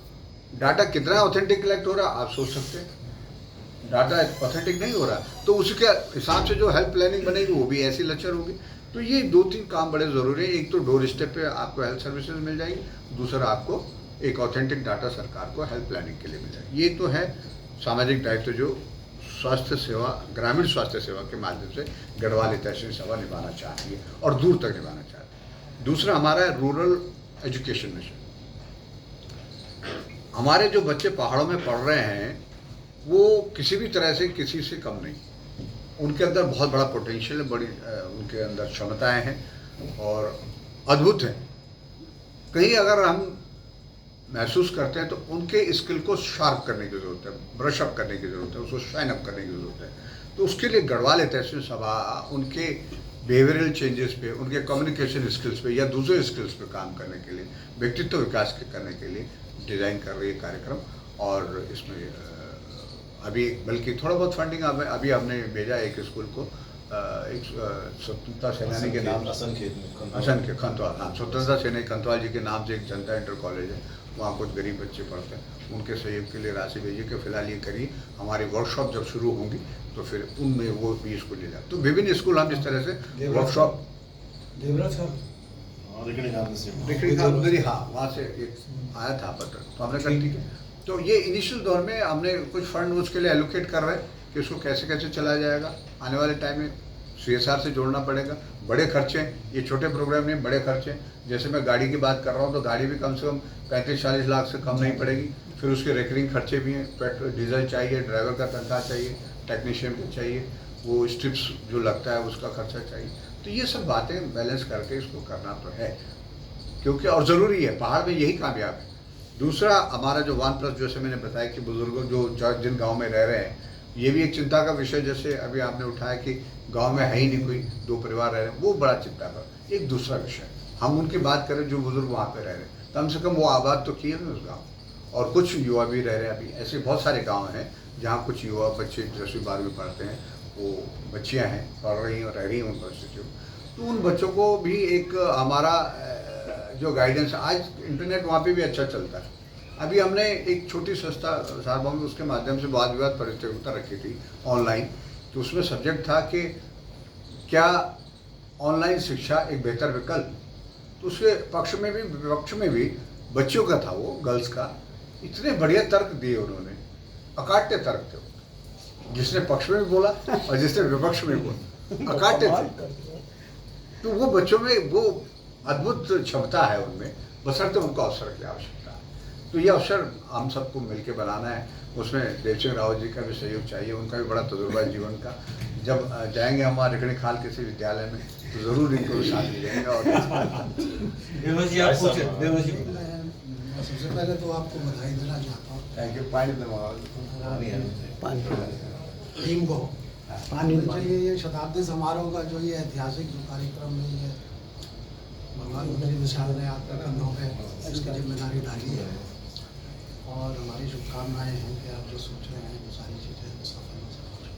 डाटा कितना ऑथेंटिक कलेक्ट हो रहा है आप सोच सकते हैं। डाटा ऑथेंटिक नहीं हो रहा, तो उसके हिसाब से जो हेल्थ प्लानिंग बनेगी वो भी ऐसी लचर होगी। तो ये 2-3 काम बड़े ज़रूरी हैं। एक तो डोर स्टेप पे आपको हेल्थ सर्विसेज मिल जाएगी, दूसरा आपको एक ऑथेंटिक डाटा सरकार को हेल्थ प्लानिंग के लिए मिल जाएगी। ये तो है सामाजिक दायित्व जो स्वास्थ्य सेवा, ग्रामीण स्वास्थ्य सेवा के माध्यम से गढ़वाल तहसील सभा निभाना चाहती है और दूर तक निभाना चाहती है। दूसरा हमारा है रूरल एजुकेशन मिशन। हमारे जो बच्चे पहाड़ों में पढ़ रहे हैं वो किसी भी तरह से किसी से कम नहीं, उनके अंदर बहुत बड़ा पोटेंशियल है, बड़ी उनके अंदर क्षमताएं हैं और अद्भुत हैं। कहीं अगर हम महसूस करते हैं तो उनके स्किल को शार्प करने की ज़रूरत है, ब्रश अप करने की ज़रूरत है, उसको शाइन अप करने की ज़रूरत है। तो उसके लिए गढ़वाल तहसील सभा उनके बिहेवियरल चेंजेस पे, उनके कम्युनिकेशन स्किल्स पे या दूसरे स्किल्स पे काम करने के लिए, व्यक्तित्व विकास करने के लिए डिज़ाइन कर रही है कार्यक्रम। और इसमें अभी बल्कि थोड़ा बहुत फंडिंग अभी हमने भेजा एक स्कूल को, एक स्वतंत्रता सेनानी के नाम, असन के खंतवाल, हाँ, स्वतंत्रता सेनानी खंतवाल जी के नाम से एक जनता इंटर कॉलेज है, वहाँ कुछ गरीब बच्चे पढ़ते हैं, उनके सहयोग के लिए राशि भेजिए कि फिलहाल ये करिए। हमारी वर्कशॉप जब शुरू होंगी तो फिर उनमें वो भी स्कूल ले जाए। तो विभिन्न स्कूल हम जिस तरह से वर्कशॉप, देवराज साहब, हाँ, वहाँ से एक आया था पत्र, तो हमने कहा ठीक है, तो ये इनिशियल दौर में हमने कुछ फंड उसके लिए एलोकेट कर रहे हैं कि उसको कैसे कैसे चलाया जाएगा। आने वाले टाइम में CSR से जोड़ना पड़ेगा। बड़े खर्चे, ये छोटे प्रोग्राम नहीं, बड़े खर्चे। जैसे मैं गाड़ी की बात कर रहा हूँ तो गाड़ी भी कम से कम 35-40 लाख से कम नहीं पड़ेगी। फिर उसके रेकरिंग खर्चे भी हैं, पेट्रोल डीजल चाहिए, ड्राइवर का तनख्वाह चाहिए, टेक्नीशियन को चाहिए, वो स्ट्रिप्स जो लगता है उसका खर्चा चाहिए। तो ये सब बातें बैलेंस करके इसको करना तो है, क्योंकि और ज़रूरी है, पहाड़ में यही कामयाब है। दूसरा हमारा जो 1+ जैसे मैंने बताया कि बुजुर्गों जो जिन गांव में रह रहे हैं, ये भी एक चिंता का विषय, जैसे अभी आपने उठाया कि गांव में है ही नहीं कोई, 2 परिवार रह रहे हैं, वो बड़ा चिंता का एक दूसरा विषय। हम उनकी बात करें जो बुजुर्ग वहाँ पे रह रहे हैं, कम से कम वो आबाद तो किए ना उस गाँव, और कुछ युवा भी रह रहे हैं। अभी ऐसे बहुत सारे गाँव हैं जहाँ कुछ युवा बच्चे 10वीं 12वीं पढ़ते हैं, वो बच्चियाँ हैं, पढ़ रही हैं और रह रही हैं उन परिस्थितियों। तो उन बच्चों को भी एक हमारा जो गाइडेंस, आज इंटरनेट वहाँ पे भी अच्छा चलता है। अभी हमने एक छोटी संस्था सार्वभौम में उसके माध्यम से वाद विवाद प्रतियोगिता रखी थी ऑनलाइन। तो उसमें सब्जेक्ट था कि क्या ऑनलाइन शिक्षा एक बेहतर विकल्प। तो उसके पक्ष में भी विपक्ष में भी बच्चों का था, वो गर्ल्स का, इतने बढ़िया तर्क दिए उन्होंने, अकाट्य तर्क थे, जिसने पक्ष में भी बोला और जिसने विपक्ष में बोला, अकाट्य थे। तो वो बच्चों में वो अद्भुत क्षमता है उनमें, बशर्ते उनको अवसर की आवश्यकता है। तो ये अवसर हम सबको मिलकर बनाना है। उसमें देव सिंह रावत जी का भी सहयोग चाहिए, उनका भी बड़ा तजुर्बा है जीवन का। जब जाएंगे हम रिखणी खाल किसी विद्यालय में तो ज़रूर इनको भी साथ ले जाएंगे। और देवस जी आप पूछे, देवस जी। मैं सबसे पहले तो आपको बधाई देना चाहता हूँ थैंक यू। पानी टीम को। चलिए, ये शताब्दी समारोह का जो ये ऐतिहासिक जो कार्यक्रम है, ये भगवान बुद्ध विशाल ने आपके कंधों पे इसकी जिम्मेदारी डाली है, और हमारी शुभकामनाएं हैं कि आप जो सोच रहे हैं वो सारी चीज़ें सफल हो सकें।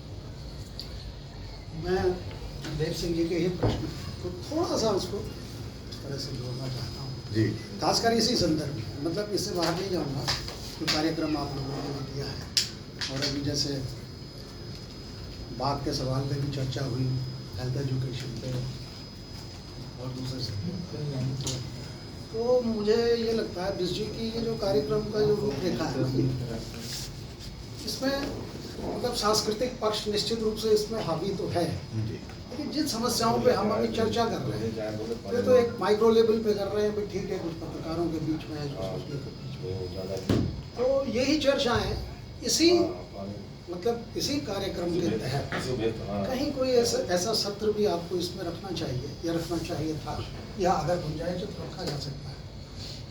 मैं देव सिंह जी के ही प्रश्न को थोड़ा सा उसको इस तरह से जोड़ना चाहता हूँ जी, खासकर इसी संदर्भ में, मतलब इससे बाहर नहीं जाऊँगा। जो कार्यक्रम आप लोगों ने भी किया है, और अभी जैसे बात के सवाल पे भी चर्चा हुई, हेल्थ एजुकेशन पे और दूसरे से, तो मुझे ये लगता है बिस जी की ये जो कार्यक्रम का जो रूपरेखा है, इसमें मतलब सांस्कृतिक पक्ष निश्चित रूप से इसमें हावी तो है, लेकिन जिन समस्याओं पे हम अभी चर्चा कर रहे हैं ये तो एक माइक्रो लेवल पे कर रहे हैं, भाई ठीक है, कुछ पत्रकारों के बीच में है, सोचने के बीच में, तो यही चर्चाएं इसी मतलब इसी कार्यक्रम के तहत कहीं कोई ऐसा सत्र भी आपको इसमें रखना चाहिए या रखना चाहिए था, या अगर गुंजाइश तो रखा जा सकता है,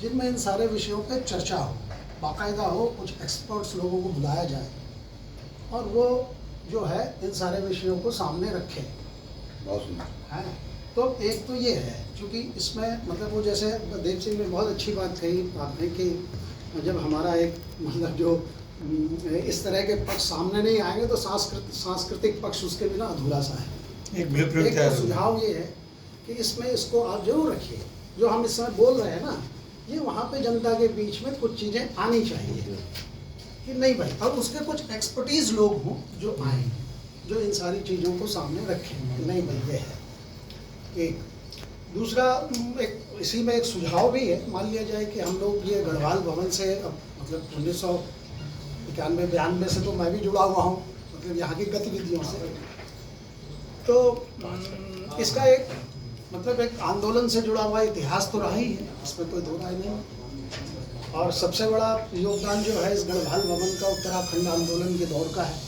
जिनमें इन सारे विषयों पे चर्चा हो, बाकायदा हो, कुछ एक्सपर्ट्स लोगों को बुलाया जाए और वो जो है इन सारे विषयों को सामने रखें। बहुत सुंदर है। तो एक तो ये है, क्योंकि इसमें मतलब वो जैसे देव सिंह ने बहुत अच्छी बात कही आपने कि जब हमारा एक मतलब जो इस तरह के पक्ष सामने नहीं आएंगे तो सांस्कृतिक पक्ष उसके बिना अधूरा सा है। एक तो सुझाव ये है कि इसमें इसको आप जरूर रखिए, जो हम इस समय बोल रहे हैं ना, ये वहाँ पे जनता के बीच में कुछ चीज़ें आनी चाहिए कि नहीं भाई, और उसके कुछ एक्सपर्टीज लोग हों जो आए, जो इन सारी चीज़ों को सामने रखें कि नहीं भाई ये है। एक दूसरा एक इसी में एक सुझाव भी है, मान लिया जाए कि हम लोग ये गढ़वाल भवन से मतलब 1991-92 से तो मैं भी जुड़ा हुआ हूँ, मतलब यहाँ की गतिविधियों से, तो इसका एक मतलब एक आंदोलन से जुड़ा हुआ इतिहास तो रहा ही है, इसमें कोई दो राय नहीं। और सबसे बड़ा योगदान जो है इस गढ़वाल भवन का उत्तराखंड आंदोलन के दौर का है।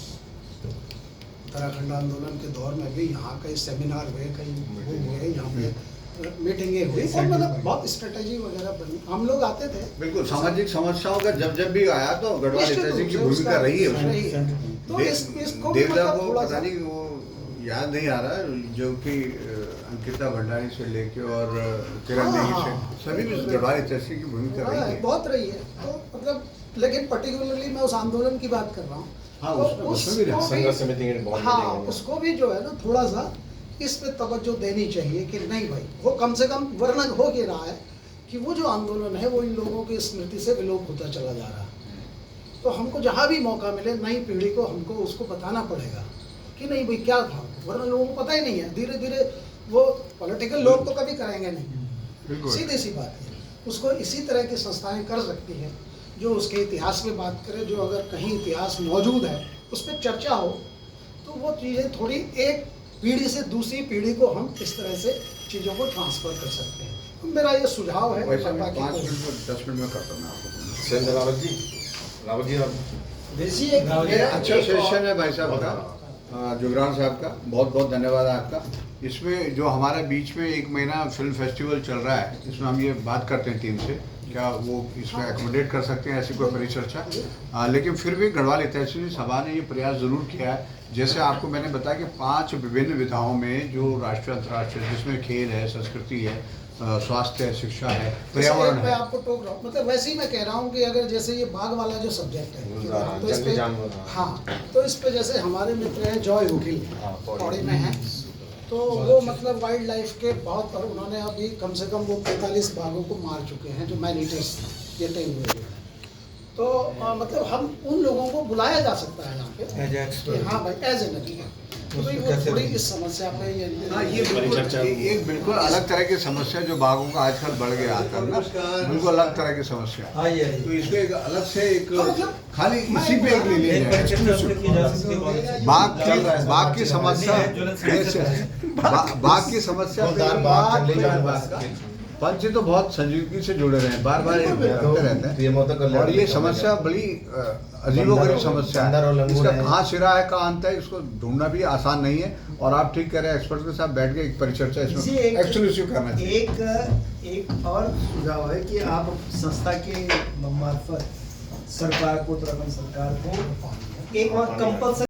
उत्तराखंड आंदोलन के दौर में भी यहाँ कई सेमिनार हुए, कई वो हुए, यहाँ पे मीटिंगें हुई, और मतलब बहुत स्ट्रेटेजी वगैरह बनी, हम लोग आते थे। बिल्कुल, सामाजिक समस्याओं का जब भी आया तो गढ़वाल ऐतिहासिक की भूमिका रही है उसमें। तो इसको देवदा मतलब को थोड़ा पता नहीं वो याद नहीं आ रहा, जो कि अंकिता भंडारी से लेके और किरण देवी से सभी में गढ़वाल ऐतिहासिक की भूमिका रही है, बहुत रही है। तो मतलब लेकिन पर्टिकुलरली मैं उस आंदोलन की बात कर रहा हूँ। हाँ, तो उसमें भी रहा। संघर्ष समिति के बहुत हाँ, मीटिंग है। उसको भी जो है ना थोड़ा सा इस पे तवज्जो देनी चाहिए कि नहीं भाई, वो कम से कम वरना हो ये रहा है कि वो जो आंदोलन है वो इन लोगों की स्मृति से विलोप होता चला जा रहा है। तो हमको जहाँ भी मौका मिले नई पीढ़ी को हमको उसको बताना पड़ेगा कि नहीं भाई क्या था, वरना लोगों को पता ही नहीं है। धीरे धीरे वो पॉलिटिकल लोग तो कभी करेंगे नहीं, सीधी सी बात है। उसको इसी तरह की संस्थाएं कर सकती हैं जो उसके इतिहास में बात करें, जो अगर कहीं इतिहास मौजूद है उस पर चर्चा हो, तो वो चीज़ें थोड़ी एक पीढ़ी से दूसरी पीढ़ी को हम इस तरह से चीज़ों को ट्रांसफ़र कर सकते हैं। तो मेरा ये सुझाव है। वैसे मैं बाकी 5 कोई- मिनट में 10 मिनट में करता हूँ मैं आपको। सेंध रावत जी देखिए, एक मेरा अच्छा एक और- सेशन है भाई साहब का, जुगरान साहब का बहुत बहुत धन्यवाद आपका। इसमें जो हमारे बीच में 1 महीना फिल्म फेस्टिवल चल रहा है, इसमें हम ये बात करते हैं टीम से, क्या वो इसमें एकोमोडेट कर सकते हैं ऐसी कोई परिचर्चा। लेकिन फिर भी गढ़वाल तहसील सभा ने ये प्रयास ज़रूर किया है, जैसे आपको मैंने बताया कि 5 विभिन्न विधाओं में जो राष्ट्रीय अंतर्राष्ट्रीय, जिसमें खेल है, संस्कृति है, स्वास्थ्य है, शिक्षा है, पर्यावरण मैं है। आपको टोक रहा हूँ, मतलब वैसे ही मैं कह रहा हूँ कि अगर जैसे ये बाघ वाला जो सब्जेक्ट है, तो इस जंगली पे जानवर, हाँ, तो इस पे जैसे हमारे मित्र हैं जॉय वकील हाँ, पौड़ी में हैं, तो वो मतलब वाइल्ड लाइफ के बहुत, और उन्होंने अभी कम से कम वो 45 बाघों को मार चुके हैं, जो मैन ईटर्स ये टाइम हुए हैं। तो मतलब हम उन लोगों को बुलाया जा सकता है यहाँ पे As an expert. कि हाँ भाई, एज एन तो भाई वो कैसे थोड़ी देंगे? इस समस्या पे हाँ, ये बिल्कुल एक बिल्कुल अलग तरह की समस्या जो बाघों का आजकल बढ़ गया आजकल ना, बिल्कुल अलग तरह की समस्या। आइए तो आइए। इसमें एक अलग से एक मतलब खाली इसी पे एक ले लिया एक जाए। परिचर्चा उसमें की जा सकती है बहुत अच्छी। बाघ की समस्या, बाघ की समस्या पे फौजदार बाघ, जंगली जानवर। पंच तो बहुत संजीदगी से जुड़े रहे हैं, बार बार ये करते रहते ये मोहतर हैं। कल्याण और ये में समस्या बड़ी अजीबोगरीब समस्या बंदर और है, लंगूर इसका है। कहाँ सिरा है कहाँ अंत है, इसको ढूंढना भी आसान नहीं है। और आप ठीक कह रहे हैं, एक्सपर्ट के साथ बैठ के एक परिचर्चा जी, इसमें एक- एक्सक्लूसिव करना चाहिए। एक और सुझाव है कि आप संस्था के मार्फत सरकार को, उत्तराखंड सरकार को एक और कंपल्सरी